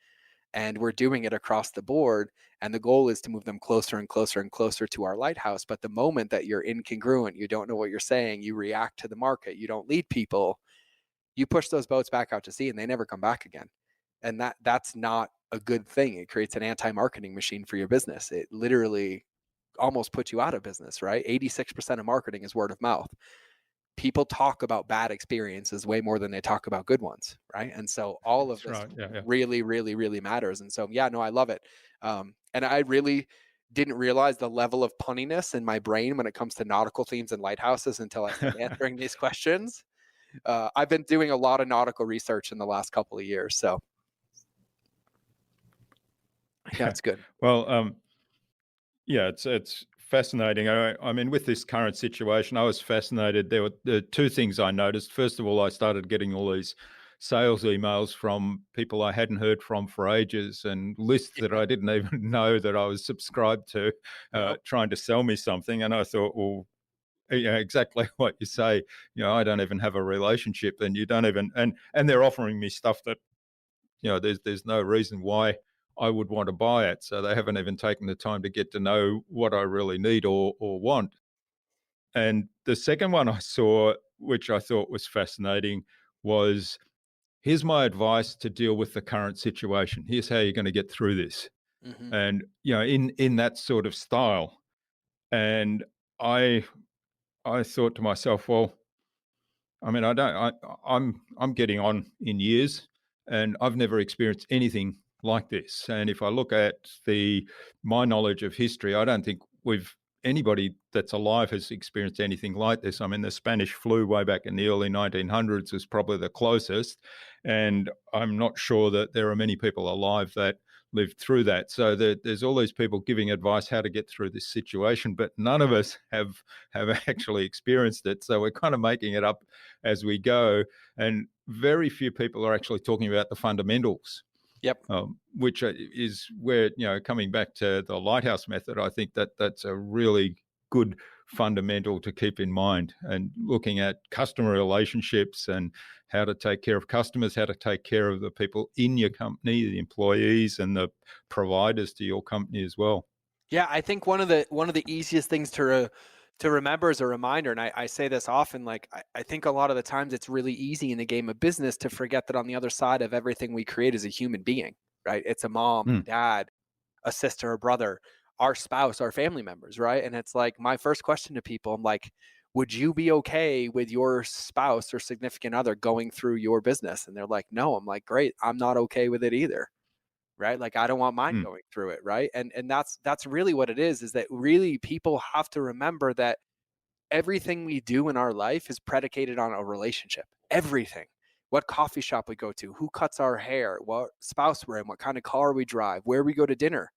And we're doing it across the board. And the goal is to move them closer and closer and closer to our lighthouse. But the moment that you're incongruent, you don't know what you're saying, you react to the market, you don't lead people, you push those boats back out to sea and they never come back again. And that's not a good thing. It creates an anti-marketing machine for your business. It literally almost puts you out of business, right? 86% of marketing is word of mouth. People talk about bad experiences way more than they talk about good ones, right? And so all of this really, really, really matters. And so, I love it. And I really didn't realize the level of punniness in my brain when it comes to nautical themes and lighthouses until I started answering these questions. I've been doing a lot of nautical research in the last couple of years, so it's good. Well, it's fascinating. I mean, with this current situation, I was fascinated. There were two things I noticed. First of all, I started getting all these sales emails from people I hadn't heard from for ages, and lists that I didn't even know that I was subscribed to, trying to sell me something. And I thought, well, exactly what you say. I don't even have a relationship, and you don't even, and they're offering me stuff that, there's no reason why I would want to buy it. So they haven't even taken the time to get to know what I really need or want. And the second one I saw, which I thought was fascinating, was here's my advice to deal with the current situation. Here's how you're going to get through this. Mm-hmm. And, in that sort of style. And I thought to myself, well, I mean, I'm getting on in years, and I've never experienced anything like this. And if I look at my knowledge of history, I don't think anybody that's alive has experienced anything like this. I mean, the Spanish flu way back in the early 1900s was probably the closest, and I'm not sure that there are many people alive that lived through that. So there's all these people giving advice how to get through this situation, but none of us have actually experienced it. So we're kind of making it up as we go, and very few people are actually talking about the fundamentals. Yep. Which is where, coming back to the Lighthouse Method, I think that's a really good fundamental to keep in mind, and looking at customer relationships and how to take care of customers, how to take care of the people in your company, the employees and the providers to your company as well. Yeah, I think one of the easiest things to remember as a reminder, and I say this often, like I think a lot of the times it's really easy in the game of business to forget that on the other side of everything we create is a human being, right? It's a mom, a dad, a sister, a brother, our spouse, our family members, right? And it's like my first question to people, I'm like, would you be okay with your spouse or significant other going through your business? And they're like, no. I'm like, great, I'm not okay with it either. Right? Like I don't want mine going through it, right? And that's really what it is that really people have to remember that everything we do in our life is predicated on a relationship. Everything. What coffee shop we go to, who cuts our hair, what spouse we're in, what kind of car we drive, where we go to dinner.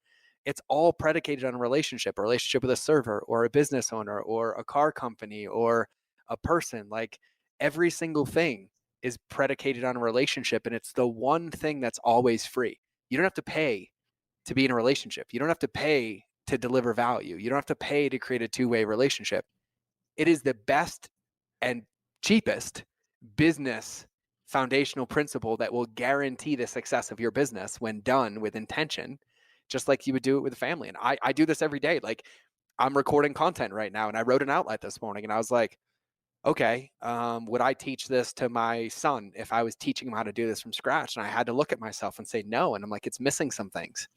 It's all predicated on a relationship with a server or a business owner or a car company or a person. Like every single thing is predicated on a relationship, and it's the one thing that's always free. You don't have to pay to be in a relationship. You don't have to pay to deliver value. You don't have to pay to create a two-way relationship. It is the best and cheapest business foundational principle that will guarantee the success of your business when done with intention, just like you would do it with a family. And I do this every day. Like I'm recording content right now, and I wrote an outline this morning, and I was like, okay, would I teach this to my son if I was teaching him how to do this from scratch? And I had to look at myself and say no. And I'm like, it's missing some things.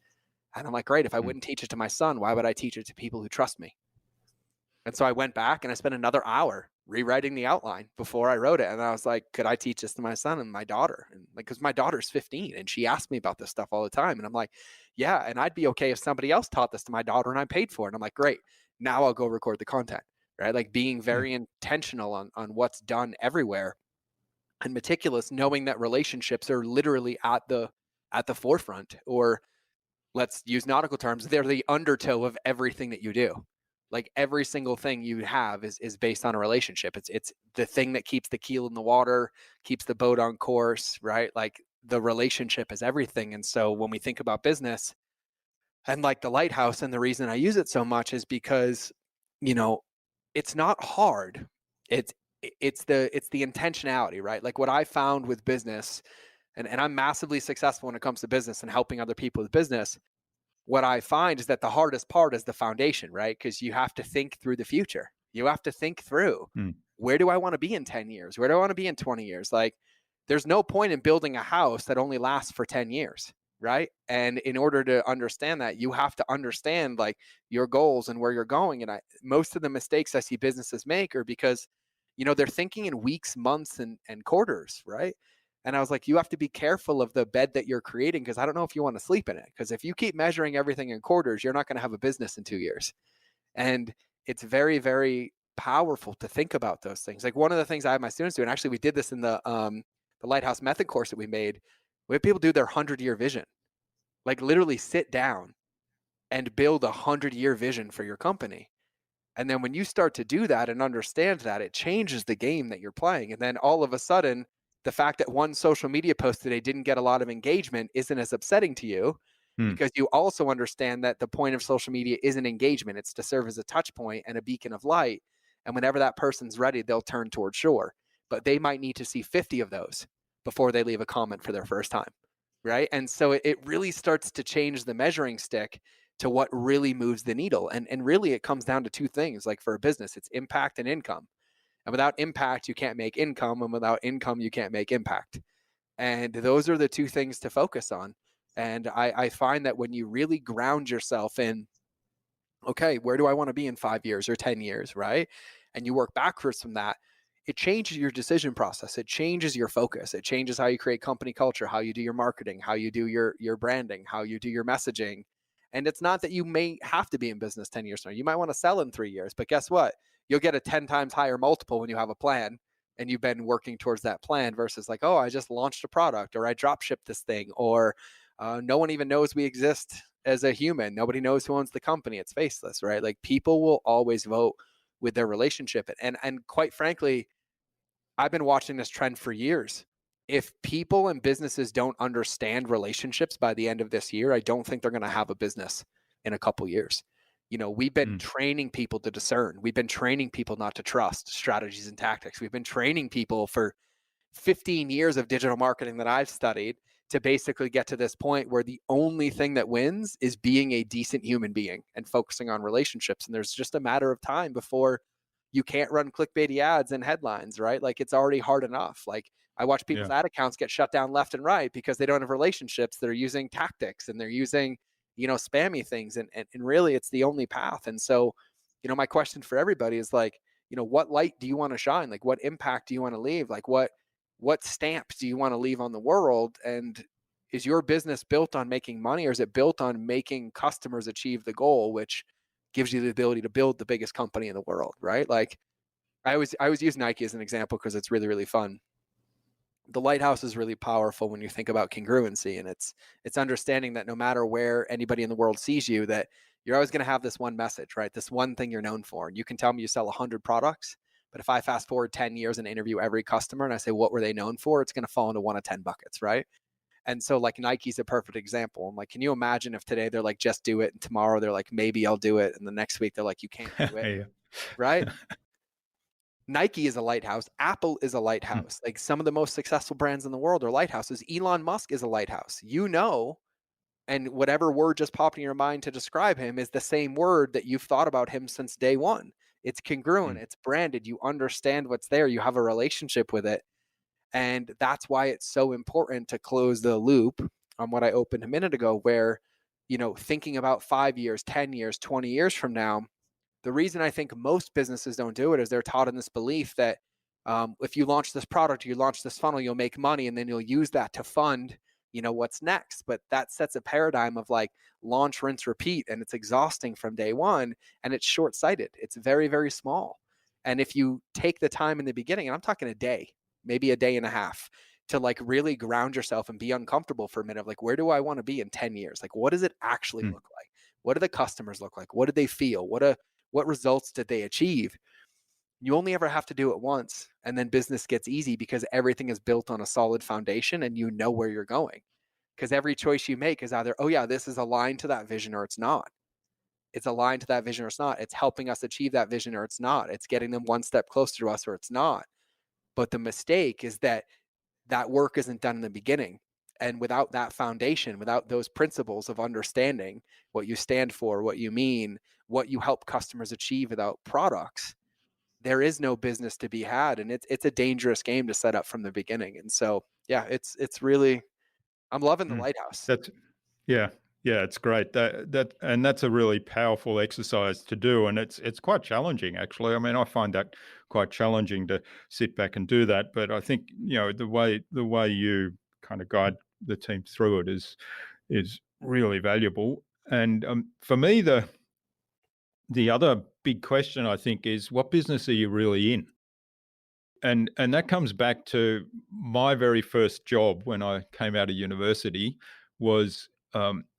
And I'm like, great, if I wouldn't teach it to my son, why would I teach it to people who trust me? And so I went back and I spent another hour rewriting the outline before I wrote it. And I was like, could I teach this to my son and my daughter? And like, because my daughter's 15 and she asked me about this stuff all the time. And I'm like, yeah, and I'd be okay if somebody else taught this to my daughter and I paid for it. And I'm like, great, now I'll go record the content, right? Like being very intentional on what's done everywhere and meticulous, knowing that relationships are literally at the forefront, or let's use nautical terms, they're the undertow of everything that you do. Like every single thing you have is based on a relationship. It's the thing that keeps the keel in the water, keeps the boat on course, right? Like the relationship is everything. And so when we think about business and like the Lighthouse, and the reason I use it so much is because, it's not hard. It's the intentionality, right? Like what I found with business, and I'm massively successful when it comes to business and helping other people with business. What I find is that the hardest part is the foundation, right? Because you have to think through the future. You have to think through, where do I want to be in 10 years? Where do I want to be in 20 years? Like, there's no point in building a house that only lasts for 10 years, right? And in order to understand that, you have to understand like your goals and where you're going. And most of the mistakes I see businesses make are because, they're thinking in weeks, months, and quarters, right? And I was like, you have to be careful of the bed that you're creating, because I don't know if you want to sleep in it. Because if you keep measuring everything in quarters, you're not going to have a business in 2 years. And it's very, very powerful to think about those things. Like one of the things I have my students do, and actually we did this in the Lighthouse Method course that we made, we have people do their 100-year vision. Like literally sit down and build a 100-year vision for your company. And then when you start to do that and understand that, it changes the game that you're playing. And then all of a sudden, the fact that one social media post today didn't get a lot of engagement isn't as upsetting to you, because you also understand that the point of social media isn't engagement. It's to serve as a touch point and a beacon of light. And whenever that person's ready, they'll turn toward shore. But they might need to see 50 of those before they leave a comment for their first time, right? And so it really starts to change the measuring stick to what really moves the needle. And really it comes down to two things. Like for a business, it's impact and income. And without impact, you can't make income. And without income, you can't make impact. And those are the two things to focus on. And I find that when you really ground yourself in, okay, where do I want to be in 5 years or 10 years, right? And you work backwards from that, it changes your decision process. It changes your focus. It changes how you create company culture, how you do your marketing, how you do your branding, how you do your messaging. And it's not that you may have to be in business 10 years from now. You might want to sell in 3 years, but guess what? You'll get a 10 times higher multiple when you have a plan and you've been working towards that plan, versus like, oh, I just launched a product, or I drop shipped this thing, or no one even knows we exist as a human. Nobody knows who owns the company. It's faceless, right? Like people will always vote with their relationship. And quite frankly, I've been watching this trend for years. If people and businesses don't understand relationships by the end of this year, I don't think they're going to have a business in a couple years. We've been training people to discern. We've been training people not to trust strategies and tactics. We've been training people for 15 years of digital marketing that I've studied to basically get to this point where the only thing that wins is being a decent human being and focusing on relationships. And there's just a matter of time before you can't run clickbaity ads and headlines, right? Like it's already hard enough. Like I watch people's ad accounts get shut down left and right because they don't have relationships. They're using tactics and they're using, spammy things. And really it's the only path. And so, my question for everybody is like, what light do you want to shine? Like what impact do you want to leave? Like what stamp do you want to leave on the world? And is your business built on making money, or is it built on making customers achieve the goal, which gives you the ability to build the biggest company in the world, right? Like I always use Nike as an example because it's really, really fun. The Lighthouse is really powerful when you think about congruency, and it's understanding that no matter where anybody in the world sees you, that you're always going to have this one message, right? This one thing you're known for. And you can tell me you sell 100 products, but if I fast forward 10 years and interview every customer and I say, what were they known for? It's going to fall into one of 10 buckets, right? And so like Nike's a perfect example. I'm like, can you imagine if today they're like, just do it, and tomorrow they're like, maybe I'll do it, and the next week they're like, you can't do it, right? Nike is a lighthouse. Apple is a lighthouse. Like some of the most successful brands in the world are lighthouses. Elon Musk is a lighthouse. And whatever word just popped in your mind to describe him is the same word that you've thought about him since day one. It's congruent, Mm. it's branded, you understand what's there, you have a relationship with it. And that's why it's so important to close the loop on what I opened a minute ago, where, thinking about 5 years, 10 years, 20 years from now, the reason I think most businesses don't do it is they're taught in this belief that if you launch this product, you launch this funnel, you'll make money, and then you'll use that to fund, what's next. But that sets a paradigm of like launch, rinse, repeat, and it's exhausting from day one, and it's short-sighted. It's very, very small. And if you take the time in the beginning, and I'm talking a day, maybe a day and a half, to like really ground yourself and be uncomfortable for a minute, like, where do I want to be in 10 years? Like, what does it actually Mm. look like? What do the customers look like? What do they feel? What results did they achieve? You only ever have to do it once, and then business gets easy because everything is built on a solid foundation and you know where you're going. Because every choice you make is either, oh yeah, this is aligned to that vision, or it's not. It's aligned to that vision or it's not. It's helping us achieve that vision or it's not. It's getting them one step closer to us or it's not. But the mistake is that that work isn't done in the beginning. And without that foundation, without those principles of understanding what you stand for, what you mean, what you help customers achieve without products, there is no business to be had. And it's a dangerous game to set up from the beginning. And so, yeah, it's really, I'm loving the Mm. Lighthouse. That's yeah, yeah, it's great. And that's a really powerful exercise to do, and it's quite challenging actually. I mean, I find that quite challenging to sit back and do that, but I think the way you kind of guide the team through it is really valuable. And for me, the other big question I think is, what business are you really in? And that comes back to my very first job when I came out of university was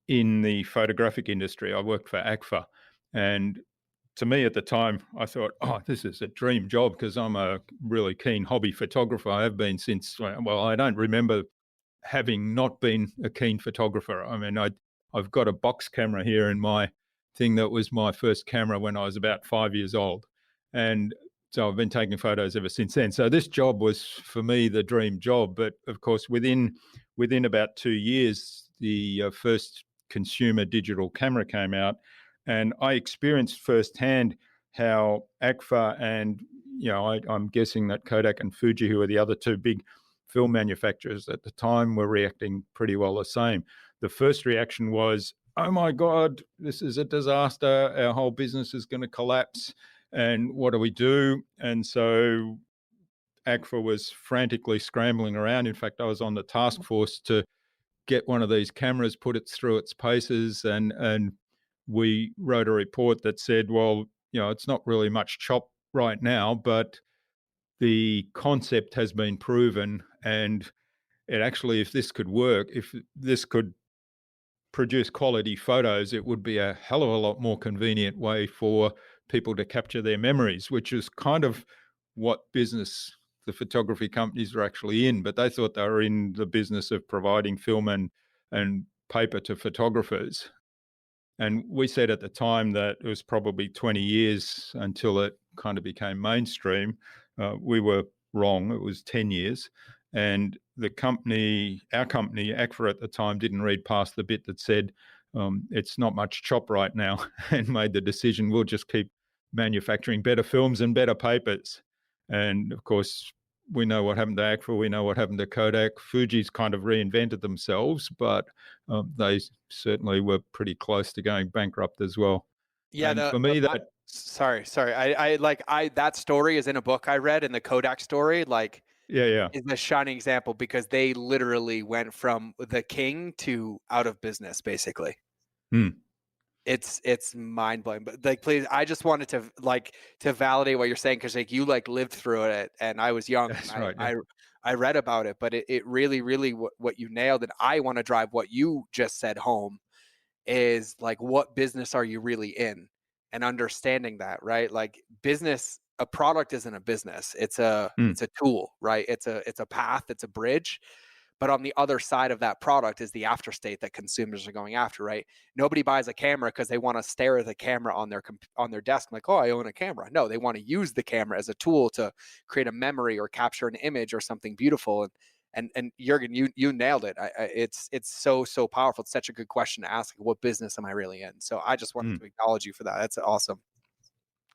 in the photographic industry. I worked for ACFA, and to me at the time, I thought, oh, this is a dream job because I'm a really keen hobby photographer. I have been since, well, I don't remember having not been a keen photographer. I mean, I've got a box camera here in my thing that was my first camera when I was about 5 years old. And so I've been taking photos ever since then. So this job was for me the dream job. But of course, within about 2 years, the first consumer digital camera came out, and I experienced firsthand how ACFA and I'm guessing that Kodak and Fuji, who are the other two big film manufacturers at the time, were reacting pretty well the same. The first reaction was, oh my God, this is a disaster. Our whole business is going to collapse. And what do we do? And so ACFA was frantically scrambling around. In fact, I was on the task force to get one of these cameras, put it through its paces, and we wrote a report that said, well, it's not really much chop right now, but the concept has been proven, and it actually, if this could work, if this could produce quality photos, it would be a hell of a lot more convenient way for people to capture their memories, which is kind of what business the photography companies are actually in. But they thought they were in the business of providing film and paper to photographers. And we said at the time that it was probably 20 years until it kind of became mainstream. We were wrong. It was 10 years. And our company, ACFA at the time, didn't read past the bit that said, it's not much chop right now, and made the decision, we'll just keep manufacturing better films and better papers. And of course, we know what happened to ACFA, we know what happened to Kodak. Fuji's kind of reinvented themselves, but they certainly were pretty close to going bankrupt as well. Yeah, And for the me, my that sorry. I that story is in a book I read, and the Kodak story, like, yeah, yeah, is a shining example because they literally went from the king to out of business, basically. hmm, It's mind blowing. But like, please, I just wanted to validate what you're saying, because like you like lived through it, and I was young, and that's right. Yeah, I read about it, but it really, really, what you nailed, and I want to drive what you just said home, is like, what business are you really in, and understanding that, right? Like, business, a product isn't a business. hmm, It's a tool, right? It's a path, it's a bridge. But on the other side of that product is the after state that consumers are going after, right? Nobody buys a camera because they want to stare at the camera on their desk, like, oh, I own a camera. No, they want to use the camera as a tool to create a memory or capture an image or something beautiful. And Jürgen, you nailed it. It's so powerful. It's such a good question to ask. What business am I really in? So I just wanted to acknowledge you for that. That's awesome.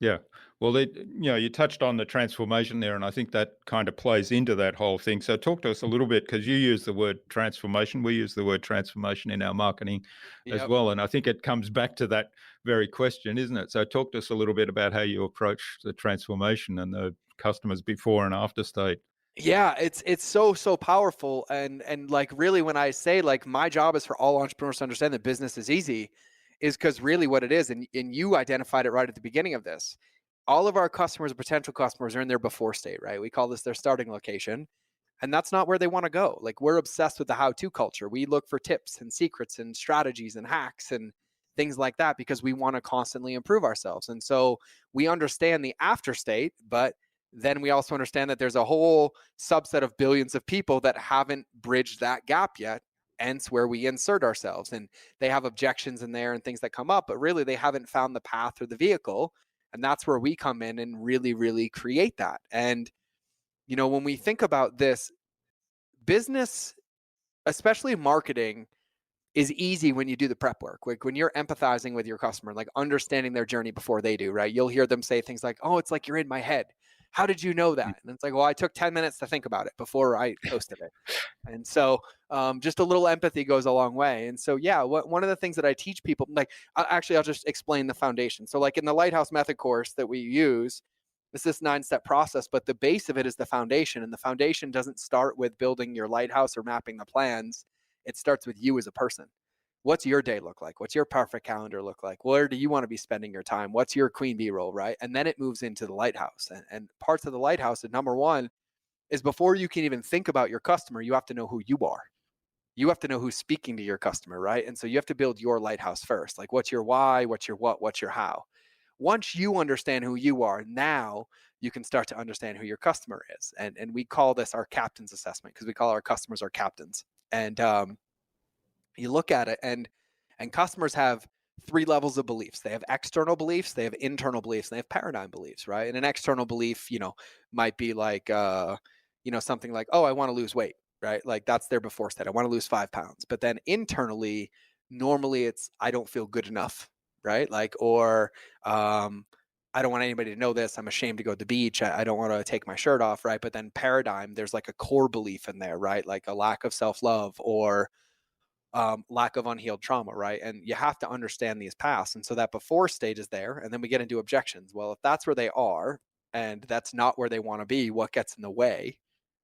Yeah. Well, you touched on the transformation there, and I think that kind of plays into that whole thing. So talk to us a little bit, because you use the word transformation. We use the word transformation in our marketing as well. And I think it comes back to that very question, isn't it? So talk to us a little bit about how you approach the transformation and the customers before and after state. Yeah, it's so powerful. And like, really, when I say like my job is for all entrepreneurs to understand that business is easy, is because really what it is, and you identified it right at the beginning of this. All of our customers, potential customers, are in their before state, right? We call this their starting location. And that's not where they want to go. Like, we're obsessed with the how-to culture. We look for tips and secrets and strategies and hacks and things like that because we want to constantly improve ourselves. And so we understand the after state, but then we also understand that there's a whole subset of billions of people that haven't bridged that gap yet. Hence where we insert ourselves. And they have objections in there and things that come up, but really they haven't found the path or the vehicle. And that's where we come in and really create that. And when we think about this, business, especially marketing, is easy when you do the prep work. Like, when you're empathizing with your customer, like understanding their journey before they do, right? You'll hear them say things like, "Oh, it's like you're in my head. How did you know that?" And it's like, well, I took 10 minutes to think about it before I posted it. And so just a little empathy goes a long way. And so, yeah, one of the things that I teach people, like, I'll just explain the foundation. So like in the Lighthouse Method course that we use, it's this 9-step process, but the base of it is the foundation. And the foundation doesn't start with building your lighthouse or mapping the plans. It starts with you as a person. What's your day look like? What's your perfect calendar look like? Where do you want to be spending your time? What's your queen bee role, right? And then it moves into the lighthouse. And parts of the lighthouse, and number one is, before you can even think about your customer, you have to know who you are. You have to know who's speaking to your customer, right? And so you have to build your lighthouse first. Like, what's your why? What's your what? What's your how? Once you understand who you are, now you can start to understand who your customer is. And we call this our captain's assessment, because we call our customers our captains. And you look at it, and customers have 3 levels of beliefs. They have external beliefs, they have internal beliefs, and they have paradigm beliefs, right? And an external belief, might be like, something like, "Oh, I want to lose weight," right? Like, that's their before state. I want to lose 5 pounds. But then internally, normally it's, "I don't feel good enough," right? Like, or, "I don't want anybody to know this. I'm ashamed to go to the beach. I don't want to take my shirt off," right? But then paradigm, there's like a core belief in there, right? Like a lack of self-love, or lack of unhealed trauma, right? And you have to understand these paths. And so that before state is there. And then we get into objections. Well, if that's where they are and that's not where they want to be, what gets in the way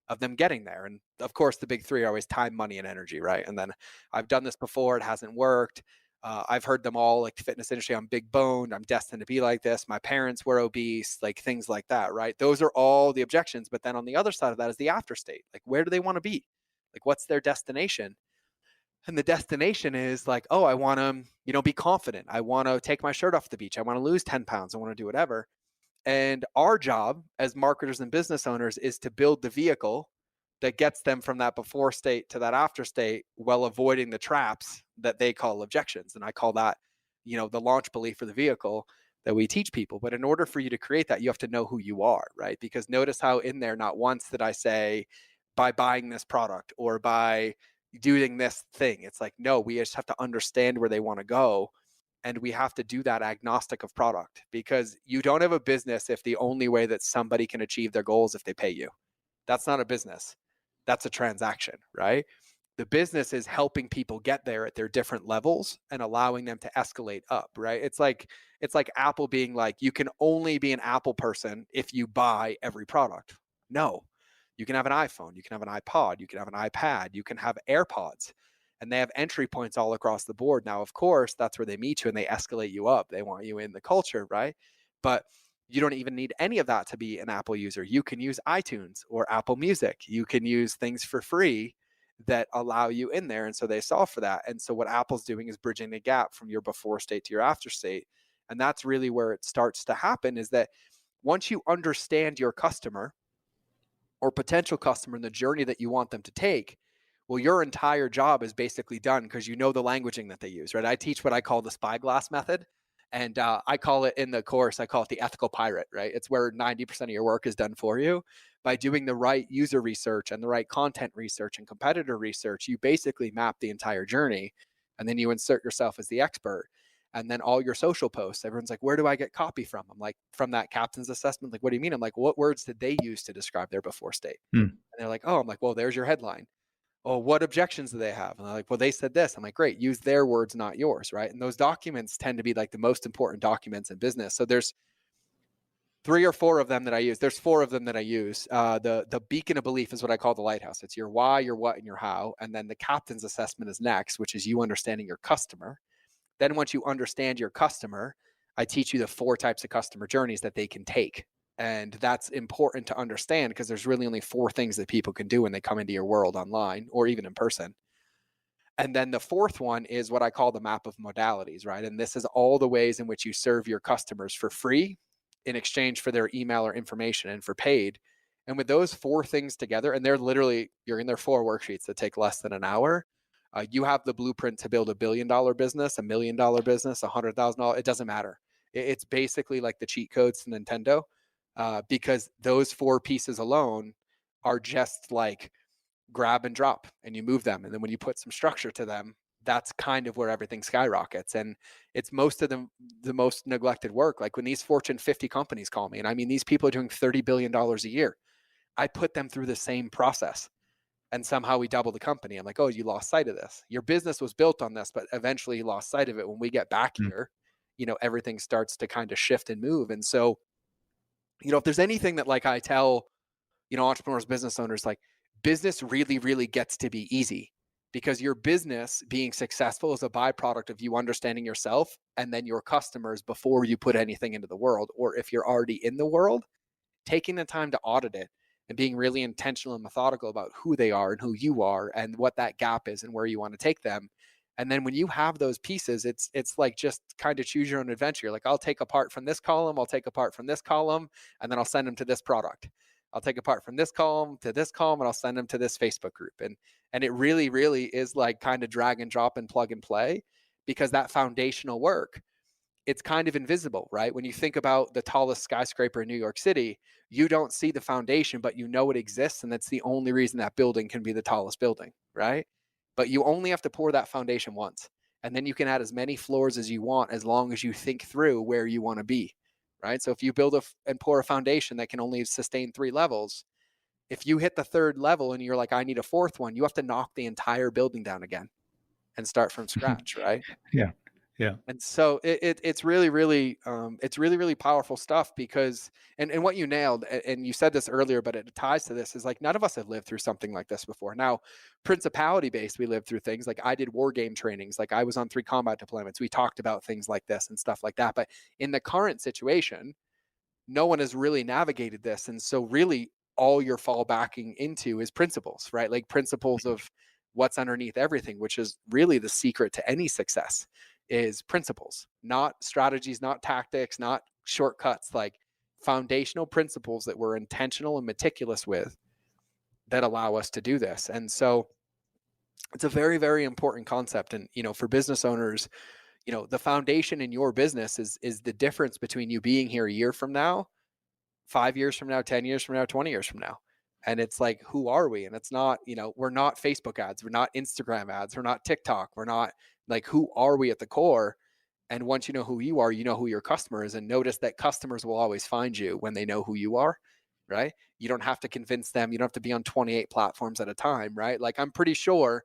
of them getting there? And of course, the big 3 are always time, money, and energy, right? And then, "I've done this before, it hasn't worked. I've heard them all, like the fitness industry, I'm big boned, I'm destined to be like this, my parents were obese," like things like that, right? Those are all the objections. But then on the other side of that is the after state. Like, where do they want to be? Like, what's their destination? And the destination is like, "Oh, I want to, be confident. I want to take my shirt off the beach. I want to lose 10 pounds. I want to do whatever." And our job as marketers and business owners is to build the vehicle that gets them from that before state to that after state, while avoiding the traps that they call objections. And I call that, the launch belief for the vehicle that we teach people. But in order for you to create that, you have to know who you are, right? Because notice how in there, not once did I say, "by buying this product" or "by doing this thing." It's like, no, we just have to understand where they want to go. And we have to do that agnostic of product, because you don't have a business if the only way that somebody can achieve their goals if they pay you. That's not a business. That's a transaction, right? The business is helping people get there at their different levels and allowing them to escalate up, right? It's like Apple being like, "You can only be an Apple person if you buy every product." No. You can have an iPhone, you can have an iPod, you can have an iPad, you can have AirPods, and they have entry points all across the board. Now, of course, that's where they meet you and they escalate you up. They want you in the culture, right? But you don't even need any of that to be an Apple user. You can use iTunes or Apple Music. You can use things for free that allow you in there. And so they solve for that. And so what Apple's doing is bridging the gap from your before state to your after state. And that's really where it starts to happen, is that once you understand your customer or potential customer and the journey that you want them to take, well, your entire job is basically done, because you know the languaging that they use, right? I teach what I call the Spyglass Method. And I call it in the course, I call it the ethical pirate, right? It's where 90% of your work is done for you. By doing the right user research and the right content research and competitor research, you basically map the entire journey, and then you insert yourself as the expert. And then all your social posts, everyone's like, where do I get copy from? I'm like, from that captain's assessment. Like, what do you mean? I'm like, what words did they use to describe their before state? Hmm. And they're like, oh, I'm like, well, there's your headline. Oh, what objections do they have? And they're like, well, they said this. I'm like, great, use their words, not yours, right? And those documents tend to be like the most important documents in business. So there's 3 or 4 of them that I use. There's 4 of them that I use. The beacon of belief is what I call the lighthouse. It's your why, your what, and your how. And then the captain's assessment is next, which is you understanding your customer. Then once you understand your customer, I teach you the 4 types of customer journeys that they can take. And that's important to understand because there's really only 4 things that people can do when they come into your world online or even in person. And then the 4th one is what I call the map of modalities, right? And this is all the ways in which you serve your customers for free in exchange for their email or information and for paid. And with those 4 things together, and they're literally, you're in their 4 worksheets that take less than an hour. You have the blueprint to build $1 billion business, $1 million business, $100,000. It doesn't matter. It's basically like the cheat codes to Nintendo, because those 4 pieces alone are just like grab and drop, and you move them. And then when you put some structure to them, that's kind of where everything skyrockets. And it's most of the most neglected work. Like when these Fortune 50 companies call me, and I mean, these people are doing $30 billion a year. I put them through the same process. And somehow we double the company. I'm like, oh, you lost sight of this. Your business was built on this, but eventually you lost sight of it. When we get back here, everything starts to kind of shift and move. And so, if there's anything that like I tell, entrepreneurs, business owners, like business really, really gets to be easy because your business being successful is a byproduct of you understanding yourself and then your customers before you put anything into the world. Or if you're already in the world, taking the time to audit it and being really intentional and methodical about who they are and who you are and what that gap is and where you want to take them. And then when you have those pieces, it's like just kind of choose your own adventure. You're like, I'll take apart from this column, I'll take apart from this column, and then I'll send them to this product. I'll take apart from this column to this column, and I'll send them to this Facebook group. And it really, really is like kind of drag and drop and plug and play, because that foundational work, it's kind of invisible, right? When you think about the tallest skyscraper in New York City, you don't see the foundation, but you know it exists. And that's the only reason that building can be the tallest building, right? But you only have to pour that foundation once. And then you can add as many floors as you want, as long as you think through where you want to be, right? So if you build and pour a foundation that can only sustain 3 levels, if you hit the 3rd level and you're like, I need a 4th one, you have to knock the entire building down again and start from scratch, right? Yeah. Yeah. And so it's really, really, it's really, really powerful stuff because, and what you nailed, and you said this earlier, but it ties to this, is like, none of us have lived through something like this before. Now, principality based, we lived through things like I did war game trainings. Like I was on 3 combat deployments. We talked about things like this and stuff like that. But in the current situation, no one has really navigated this. And so really all you're fallbacking into is principles, right? Like principles of what's underneath everything, which is really the secret to any success, is principles, not strategies, not tactics, not shortcuts, like foundational principles that we're intentional and meticulous with that allow us to do this. And so it's a very, very important concept. And, for business owners, the foundation in your business is the difference between you being here a year from now, 5 years from now, 10 years from now, 20 years from now. And it's like, who are we? And it's not, we're not Facebook ads. We're not Instagram ads. We're not TikTok. We're not, like, who are we at the core? And once you know who you are, you know who your customer is. And notice that customers will always find you when they know who you are, right? You don't have to convince them. You don't have to be on 28 platforms at a time, right? Like, I'm pretty sure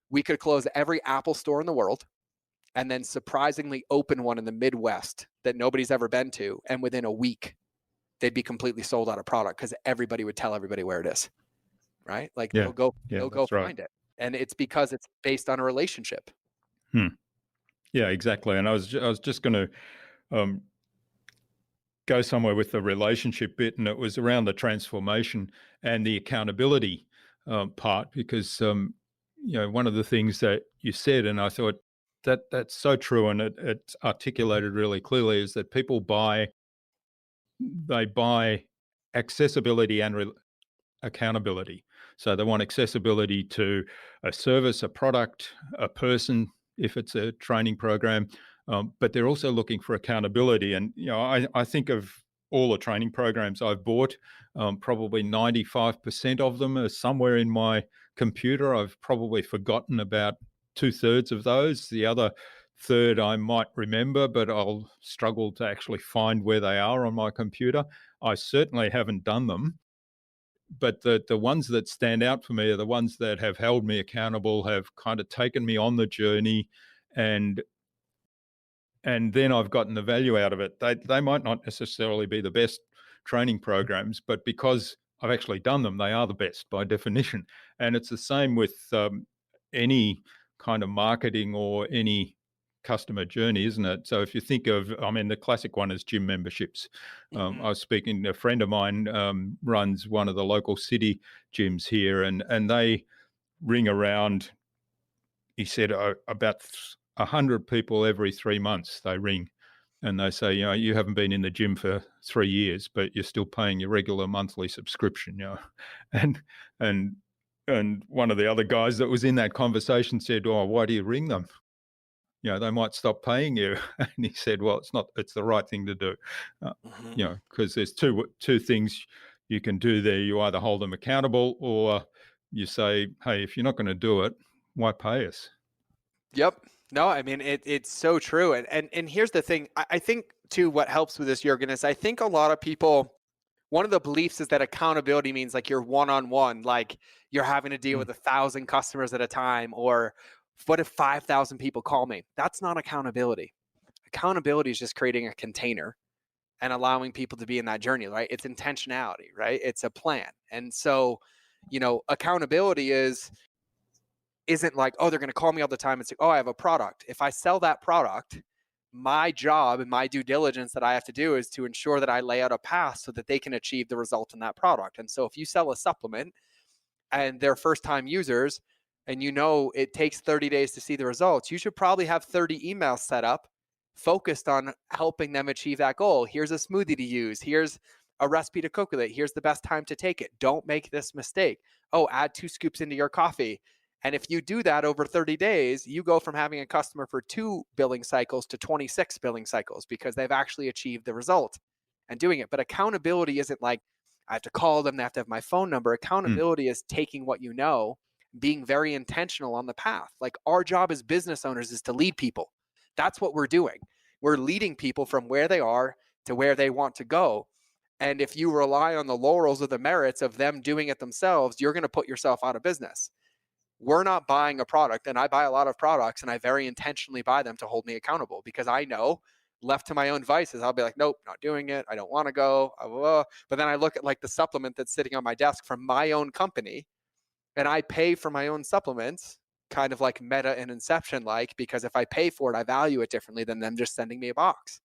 we could close every Apple store in the world and then surprisingly open one in the Midwest that nobody's ever been to. And within a week, they'd be completely sold out of product because everybody would tell everybody where it is, right? Like they'll go find it. And it's because it's based on a relationship. Yeah, exactly. And I was just going to go somewhere with the relationship bit, and it was around the transformation and the accountability part, because one of the things that you said, and I thought that's so true, and it's articulated really clearly, is that people buy accessibility and accountability. So they want accessibility to a service, a product, a person, if it's a training program, but they're also looking for accountability. And I think of all the training programs I've bought, probably 95% of them are somewhere in my computer. I've probably forgotten about 2/3 of those. The other third I might remember, but I'll struggle to actually find where they are on my computer. I certainly haven't done them. But the ones that stand out for me are the ones that have held me accountable, have kind of taken me on the journey, and then I've gotten the value out of it. They might not necessarily be the best training programs, but because I've actually done them, they are the best by definition. And it's the same with any kind of marketing or any customer journey, isn't it? So if you think of, the classic one is gym memberships. I was speaking, a friend of mine runs one of the local city gyms here, and they ring around, he said, about 100 people every 3 months they ring, and they say, you haven't been in the gym for 3 years, but you're still paying your regular monthly subscription, and one of the other guys that was in that conversation said, "Oh, why do you ring them? They might stop paying you." And he said, "Well, it's the right thing to do, because there's two things you can do there. You either hold them accountable, or you say, hey, if you're not going to do it, why pay us?" Yep. No, it's so true. And here's the thing. I think too, what helps with this, Jurgen, is I think a lot of people, one of the beliefs is that accountability means like you're one-on-one, like you're having to deal with 1,000 customers at a time, or what if 5,000 people call me? That's not accountability. Accountability is just creating a container and allowing people to be in that journey, right? It's intentionality, right? It's a plan. And so, accountability isn't like, oh, they're going to call me all the time and say, oh, I have a product. If I sell that product, my job and my due diligence that I have to do is to ensure that I lay out a path so that they can achieve the result in that product. And so if you sell a supplement and they're first time users and it takes 30 days to see the results, you should probably have 30 emails set up focused on helping them achieve that goal. Here's a smoothie to use. Here's a recipe to cook with it. Here's the best time to take it. Don't make this mistake. Oh, add 2 scoops into your coffee. And if you do that over 30 days, you go from having a customer for 2 billing cycles to 26 billing cycles because they've actually achieved the result and doing it. But accountability isn't like, I have to call them, they have to have my phone number. Accountability is taking what you know, being very intentional on the path. Like our job as business owners is to lead people. That's what we're doing. We're leading people from where they are to where they want to go. And if you rely on the laurels or the merits of them doing it themselves, you're going to put yourself out of business. We're not buying a product, and I buy a lot of products, and I very intentionally buy them to hold me accountable because I know, left to my own vices, I'll be like, nope, not doing it. I don't want to go. But then I look at like the supplement that's sitting on my desk from my own company, and I pay for my own supplements, kind of like Meta and Inception like, because if I pay for it, I value it differently than them just sending me a box.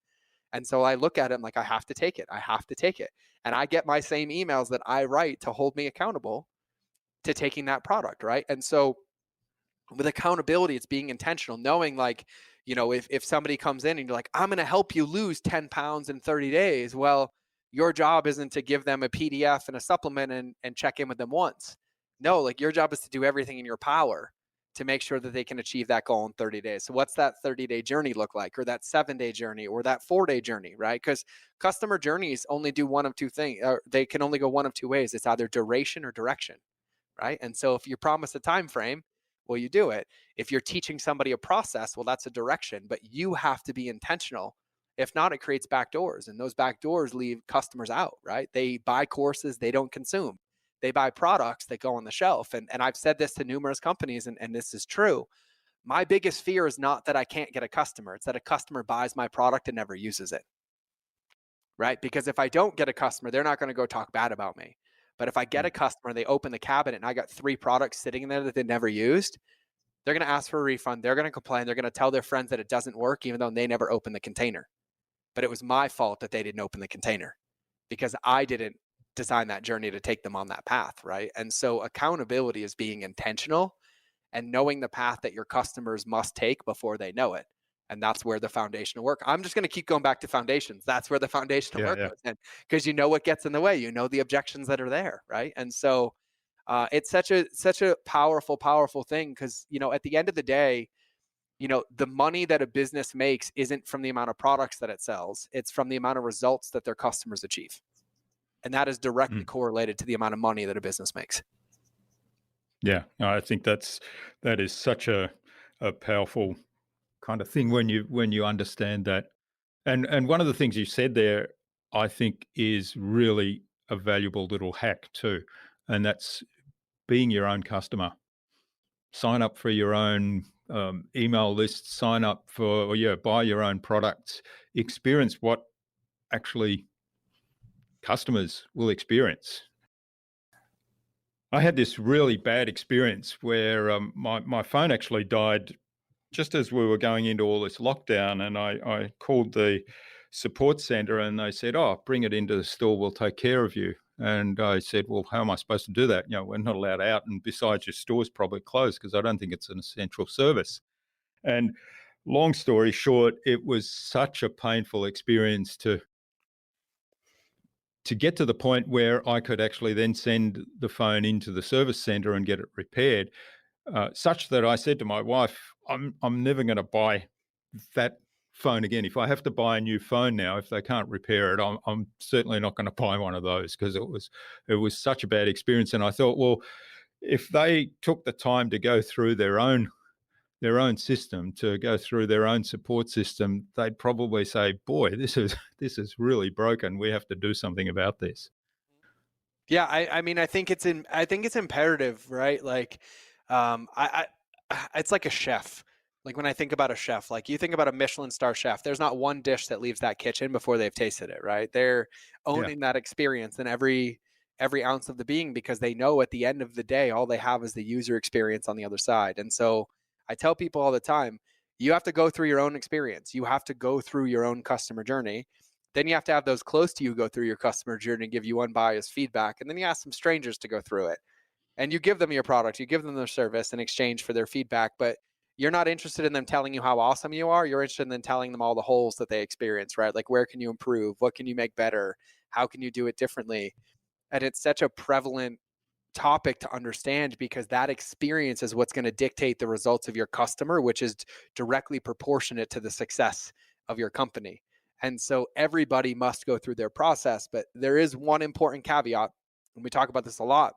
And so I look at it and like, I have to take it. I have to take it. And I get my same emails that I write to hold me accountable to taking that product, right? And so with accountability, it's being intentional, knowing like, if somebody comes in and you're like, I'm going to help you lose 10 pounds in 30 days. Well, your job isn't to give them a PDF and a supplement and check in with them once. No, like your job is to do everything in your power to make sure that they can achieve that goal in 30 days. So what's that 30-day journey look like, or that 7-day journey, or that 4-day journey, right? Because customer journeys only do one of two things, or they can only go one of two ways. It's either duration or direction, right? And so if you promise a time frame, well, you do it. If you're teaching somebody a process, well, that's a direction, but you have to be intentional. If not, it creates back doors, and those back doors leave customers out, right? They buy courses they don't consume. They buy products that go on the shelf. And I've said this to numerous companies, and this is true. My biggest fear is not that I can't get a customer. It's that a customer buys my product and never uses it, right? Because if I don't get a customer, they're not going to go talk bad about me. But if I get a customer, they open the cabinet and I got 3 products sitting in there that they never used, they're going to ask for a refund. They're going to complain. They're going to tell their friends that it doesn't work, even though they never opened the container. But it was my fault that they didn't open the container because I didn't design that journey to take them on that path, right? And so accountability is being intentional and knowing the path that your customers must take before they know it. And that's where the foundational work. I'm just going to keep going back to foundations. That's where the foundational work goes. And because you know what gets in the way, you know the objections that are there, right? And so it's such a powerful thing because, at the end of the day, the money that a business makes isn't from the amount of products that it sells. It's from the amount of results that their customers achieve. And that is directly correlated to the amount of money that a business makes. Yeah, no, I think that is such a powerful kind of thing when you understand that. And one of the things you said there, I think, is really a valuable little hack too, and that's being your own customer. Sign up for your own email list. Sign up for, buy your own products. Experience what actually customers will experience. I had this really bad experience where my phone actually died just as we were going into all this lockdown, and I called the support center and they said, "Oh, bring it into the store, we'll take care of you." And I said, "Well, how am I supposed to do that? We're not allowed out, and besides, your store's probably closed because I don't think it's an essential service." And long story short, it was such a painful experience to get to the point where I could actually then send the phone into the service center and get it repaired, such that I said to my wife, I'm never going to buy that phone again. If I have to buy a new phone now, if they can't repair it, I'm certainly not going to buy one of those, because it was such a bad experience. And I thought, well, if they took the time to go through their own system, to go through their own support system, they'd probably say, "Boy, this is really broken. We have to do something about this." Yeah, I mean, I think it's imperative, right? Like, I it's like a chef. Like, when I think about a chef, like, you think about a Michelin star chef, there's not one dish that leaves that kitchen before they've tasted it, right? They're Yeah. owning that experience and every ounce of the being, because they know at the end of the day, all they have is the user experience on the other side. And so I tell people all the time, you have to go through your own experience. You have to go through your own customer journey. Then you have to have those close to you go through your customer journey and give you unbiased feedback. And then you ask some strangers to go through it. And you give them your product, you give them their service in exchange for their feedback. But you're not interested in them telling you how awesome you are. You're interested in them telling them all the holes that they experience, right? Like, where can you improve? What can you make better? How can you do it differently? And it's such a prevalent topic to understand, because that experience is what's going to dictate the results of your customer, which is directly proportionate to the success of your company. And so everybody must go through their process. But there is one important caveat, and we talk about this a lot.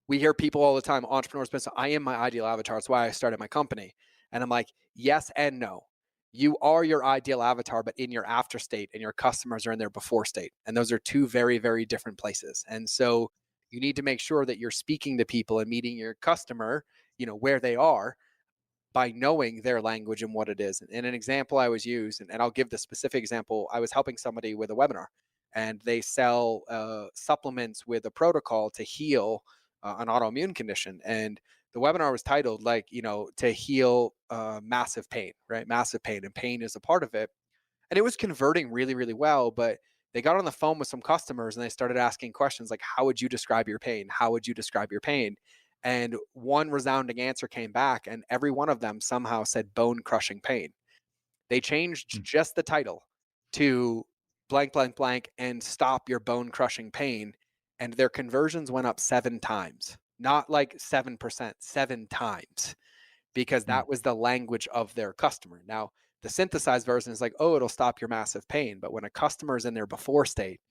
We hear people all the time, entrepreneurs, I am my ideal avatar. That's why I started my company. And I'm like, yes and no. You are your ideal avatar, but in your after state, and your customers are in their before state. And those are two very, very different places. And so you need to make sure that you're speaking to people and meeting your customer, where they are, by knowing their language and what it is. And an example I always use, and I'll give the specific example, I was helping somebody with a webinar, and they sell supplements with a protocol to heal an autoimmune condition. And the webinar was titled, like, to heal massive pain, right? Massive pain, and pain is a part of it. And it was converting really, really well. But they got on the phone with some customers and they started asking questions like, how would you describe your pain? How would you describe your pain? And one resounding answer came back, and every one of them somehow said bone crushing pain. They changed just the title to blank, blank, blank, and stop your bone crushing pain. And their conversions went up 7 times, not like 7%, 7 times, because that was the language of their customer. Now, the synthesized version is like, oh, it'll stop your massive pain. But when a customer is in their before state,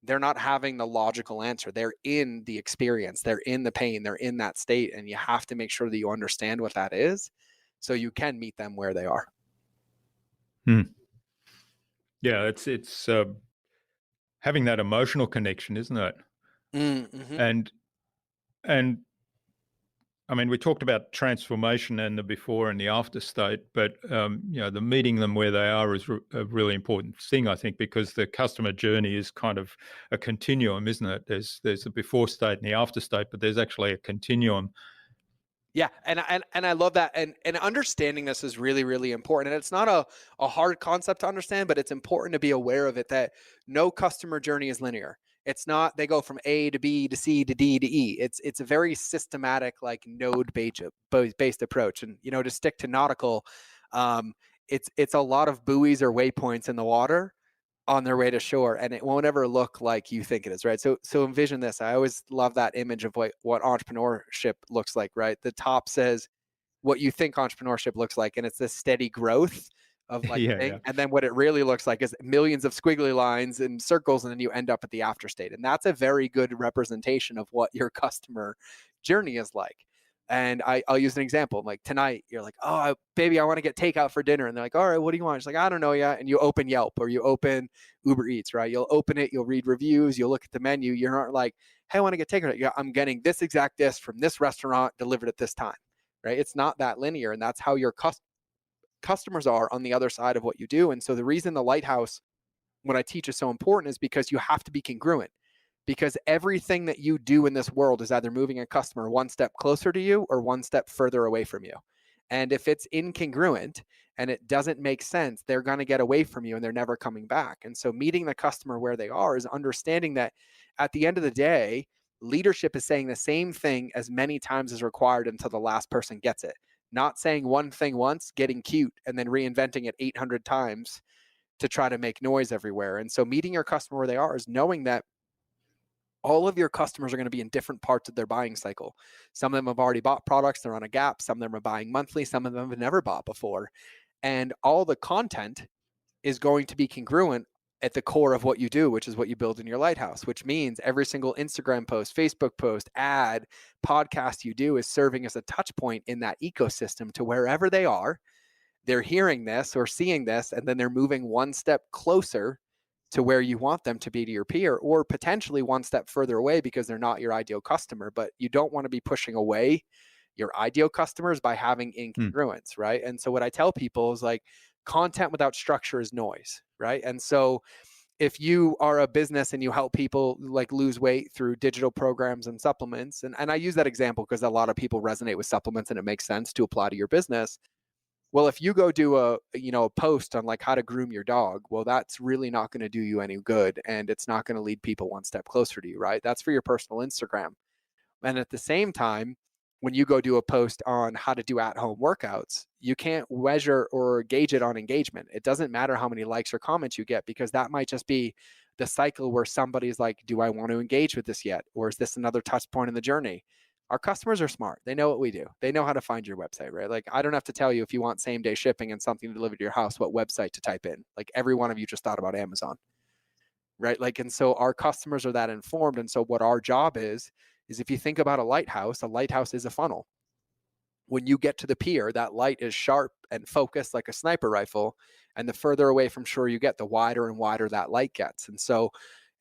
they're not having the logical answer. They're in the experience. They're in the pain. They're in that state. And you have to make sure that you understand what that is, so you can meet them where they are. Yeah, it's having that emotional connection, isn't it? Mm-hmm. And I mean, we talked about transformation and the before and the after state, but the meeting them where they are is a really important thing, I think, because the customer journey is kind of a continuum, isn't it? There's the before state and the after state, but there's actually a continuum. Yeah, and I love that, and understanding this is really, really important. And it's not a hard concept to understand, but it's important to be aware of it, that no customer journey is linear. It's not they go from A to B to C to D to E. It's a very systematic, like, node based approach. And to stick to nautical, it's a lot of buoys or waypoints in the water on their way to shore, and it won't ever look like you think it is, right? So envision this. I always love that image of what entrepreneurship looks like, right? The top says what you think entrepreneurship looks like. And it's this steady growth of like thing. And then what it really looks like is millions of squiggly lines and circles, and then you end up at the after state. And that's a very good representation of what your customer journey is like. And I'll use an example. Like tonight, you're like, oh, baby, I want to get takeout for dinner. And they're like, all right, what do you want? She's like, I don't know yet. And you open Yelp or you open Uber Eats, right? You'll open it, you'll read reviews, you'll look at the menu. You're not like, hey, I want to get takeout. Yeah, I'm getting this exact dish from this restaurant delivered at this time, right? It's not that linear. And that's how your customers are on the other side of what you do. And so the reason the Lighthouse, when I teach, is so important is because you have to be congruent. Because everything that you do in this world is either moving a customer one step closer to you or one step further away from you. And if it's incongruent and it doesn't make sense, they're going to get away from you and they're never coming back. And so meeting the customer where they are is understanding that at the end of the day, leadership is saying the same thing as many times as required until the last person gets it. Not saying one thing once, getting cute, and then reinventing it 800 times to try to make noise everywhere. And so meeting your customer where they are is knowing that all of your customers are going to be in different parts of their buying cycle. Some of them have already bought products, they're on a gap. Some of them are buying monthly. Some of them have never bought before. And all the content is going to be congruent at the core of what you do, which is what you build in your Lighthouse, which means every single Instagram post, Facebook post, ad, podcast you do is serving as a touch point in that ecosystem to wherever they are. They're hearing this or seeing this, and then they're moving one step closer to where you want them to be to your peer, or potentially one step further away because they're not your ideal customer. But you don't want to be pushing away your ideal customers by having incongruence, right? And so what I tell people is like, content without structure is noise, right? And so if you are a business and you help people like lose weight through digital programs and supplements, and I use that example because a lot of people resonate with supplements and it makes sense to apply to your business. Well, if you go do a post on like how to groom your dog, well, that's really not going to do you any good. And it's not going to lead people one step closer to you, right? That's for your personal Instagram. And at the same time, when you go do a post on how to do at-home workouts, you can't measure or gauge it on engagement. It doesn't matter how many likes or comments you get, because that might just be the cycle where somebody's like, do I want to engage with this yet? Or is this another touch point in the journey? Our customers are smart. They know what we do. They know how to find your website, right? Like, I don't have to tell you, if you want same day shipping and something delivered to your house, what website to type in. Like, every one of you just thought about Amazon, right? Like, and so our customers are that informed. And so what our job is if you think about a lighthouse is a funnel. When you get to the pier, that light is sharp and focused like a sniper rifle. And the further away from shore you get, the wider and wider that light gets. And so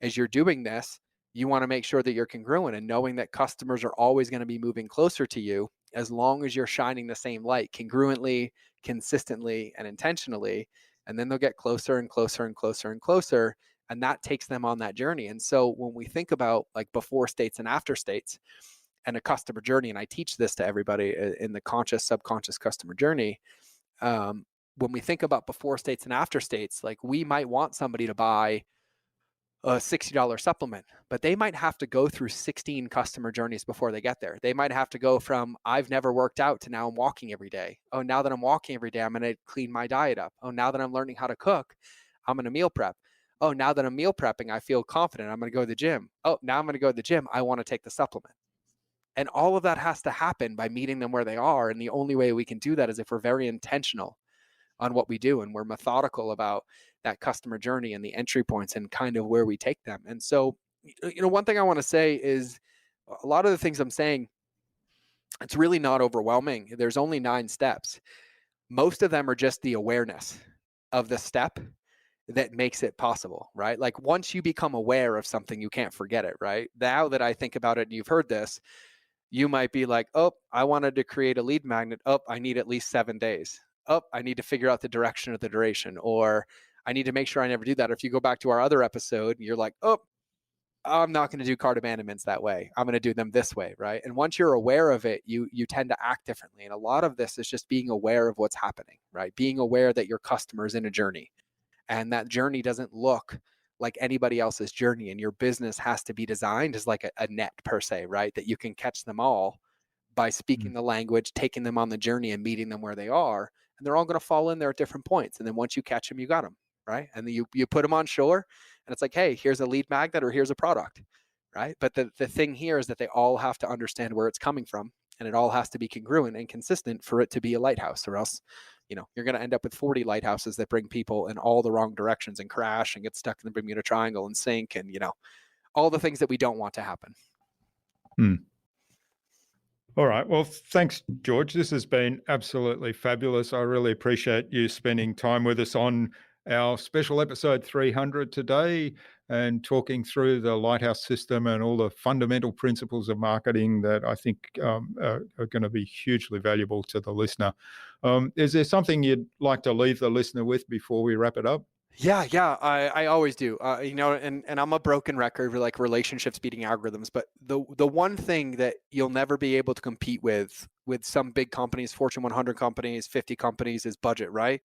as you're doing this, you want to make sure that you're congruent and knowing that customers are always going to be moving closer to you as long as you're shining the same light congruently, consistently, and intentionally. And then they'll get closer and closer and closer and closer. And that takes them on that journey. And so when we think about like before states and after states and a customer journey, and I teach this to everybody in the conscious, subconscious customer journey, when we think about before states and after states, like we might want somebody to buy a $60 supplement, but they might have to go through 16 customer journeys before they get there. They might have to go from I've never worked out to now I'm walking every day. Oh, now that I'm walking every day, I'm going to clean my diet up. Oh, now that I'm learning how to cook, I'm going to meal prep. Oh, now that I'm meal prepping, I feel confident. I'm going to go to the gym. Oh, now I'm going to go to the gym. I want to take the supplement. And all of that has to happen by meeting them where they are. And the only way we can do that is if we're very intentional on what we do and we're methodical about that customer journey and the entry points and kind of where we take them. And so, one thing I want to say is a lot of the things I'm saying, it's really not overwhelming. There's only 9 steps. Most of them are just the awareness of the step that makes it possible, right? Like once you become aware of something, you can't forget it, right? Now that I think about it, and you've heard this, you might be like, oh, I wanted to create a lead magnet. Oh, I need at least 7 days. Oh, I need to figure out the direction of the duration, or I need to make sure I never do that. Or if you go back to our other episode, you're like, oh, I'm not going to do cart abandonments that way. I'm going to do them this way, right? And once you're aware of it, you tend to act differently. And a lot of this is just being aware of what's happening, right? Being aware that your customer is in a journey. And that journey doesn't look like anybody else's journey. And your business has to be designed as like a net per se, right? That you can catch them all by speaking the language, taking them on the journey and meeting them where they are. And they're all going to fall in there at different points. And then once you catch them, you got them, right? And then you put them on shore and it's like, hey, here's a lead magnet or here's a product, right? But the thing here is that they all have to understand where it's coming from and it all has to be congruent and consistent for it to be a lighthouse, or else, you're going to end up with 40 lighthouses that bring people in all the wrong directions and crash and get stuck in the Bermuda Triangle and sink, and, all the things that we don't want to happen. All right. Well, thanks, George. This has been absolutely fabulous. I really appreciate you spending time with us on our special episode 300 today and talking through the Lighthouse system and all the fundamental principles of marketing that I think are going to be hugely valuable to the listener. Is there something you'd like to leave the listener with before we wrap it up? Yeah. I always do. And I'm a broken record for like relationships beating algorithms, but the one thing that you'll never be able to compete with some big companies, Fortune 100 companies, 50 companies, is budget, right?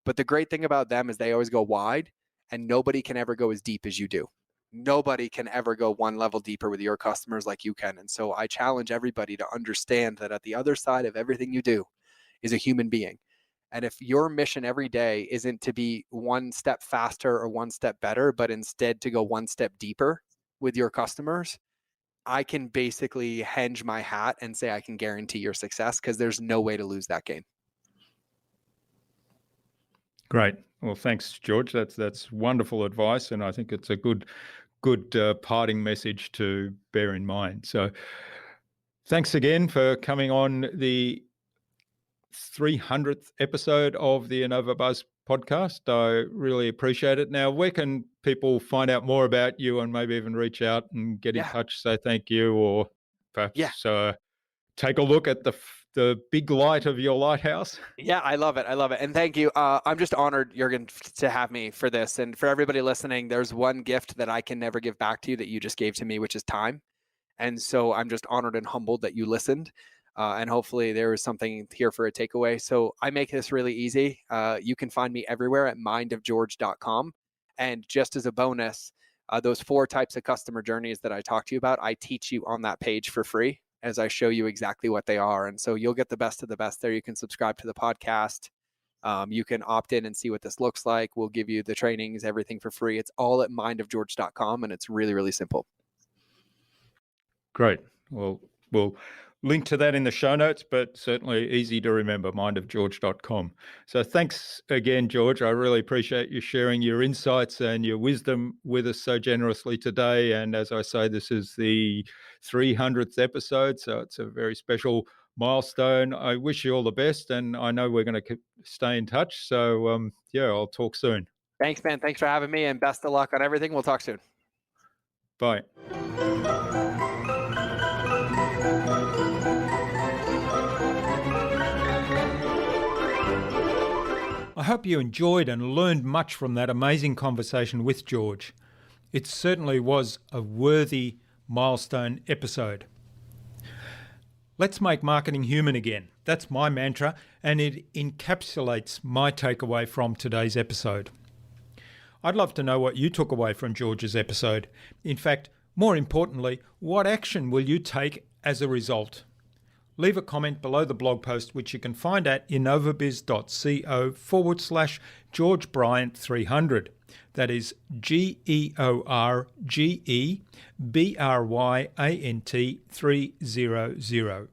But the great thing about them is they always go wide, and nobody can ever go as deep as you do. Nobody can ever go one level deeper with your customers like you can. And so I challenge everybody to understand that at the other side of everything you do is a human being. And if your mission every day isn't to be one step faster or one step better, but instead to go one step deeper with your customers, I can basically henge my hat and say I can guarantee your success, because there's no way to lose that game. Great. Well, thanks, George. That's wonderful advice, and I think it's a good parting message to bear in mind. So thanks again for coming on the 300th episode of the InnovaBuzz podcast. I really appreciate it. Now, where can people find out more about you and maybe even reach out and get in touch, say thank you, or perhaps take a look at the big light of your lighthouse? Yeah, I love it. And thank you. I'm just honored, Jürgen, to have me for this. And for everybody listening, there's one gift that I can never give back to you that you just gave to me, which is time. And so I'm just honored and humbled that you listened. And hopefully there is something here for a takeaway. So I make this really easy. You can find me everywhere at mindofgeorge.com. And just as a bonus, those 4 types of customer journeys that I talked to you about, I teach you on that page for free as I show you exactly what they are. And so you'll get the best of the best there. You can subscribe to the podcast. You can opt in and see what this looks like. We'll give you the trainings, everything for free. It's all at mindofgeorge.com, and it's really, really simple. Great. Well, we'll link to that in the show notes, but certainly easy to remember, mindofgeorge.com. So thanks again, George. I really appreciate you sharing your insights and your wisdom with us so generously today. And as I say, this is the 300th episode, so it's a very special milestone. I wish you all the best, and I know we're going to stay in touch. So I'll talk soon. Thanks, man. Thanks for having me, and best of luck on everything. We'll talk soon. Bye. I hope you enjoyed and learned much from that amazing conversation with George. It certainly was a worthy milestone episode. Let's make marketing human again. That's my mantra, and it encapsulates my takeaway from today's episode. I'd love to know what you took away from George's episode. In fact, more importantly, what action will you take as a result? Leave a comment below the blog post, which you can find at innovabiz.co/George Bryant 300. That is GeorgeBryant 300.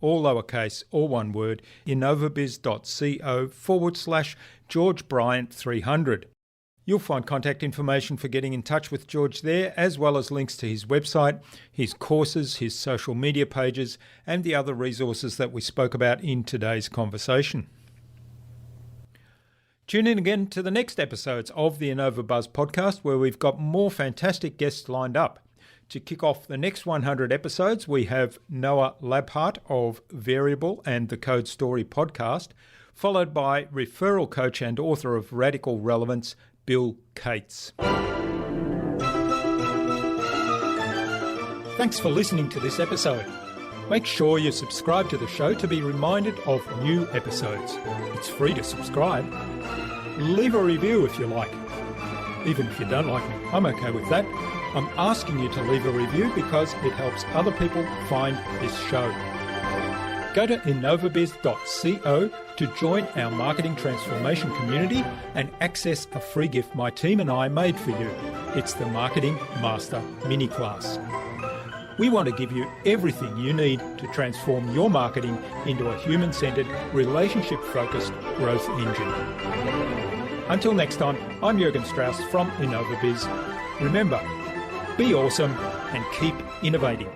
All lowercase, all one word, innovabiz.co/George Bryant 300. You'll find contact information for getting in touch with George there, as well as links to his website, his courses, his social media pages, and the other resources that we spoke about in today's conversation. Tune in again to the next episodes of the InnovaBuzz podcast, where we've got more fantastic guests lined up. To kick off the next 100 episodes, we have Noah Labhart of Variable and the Code Story podcast, followed by referral coach and author of Radical Relevance, Bill Cates. Thanks for listening to this episode. Make sure you subscribe to the show to be reminded of new episodes. It's free to subscribe. Leave a review if you like. Even if you don't like me, I'm okay with that. I'm asking you to leave a review because it helps other people find this show. Go to innovabiz.co to join our marketing transformation community and access a free gift my team and I made for you. It's the Marketing Master Mini Class. We want to give you everything you need to transform your marketing into a human-centered, relationship-focused growth engine. Until next time, I'm Jürgen Strauss from InnovaBuzz. Remember, be awesome and keep innovating.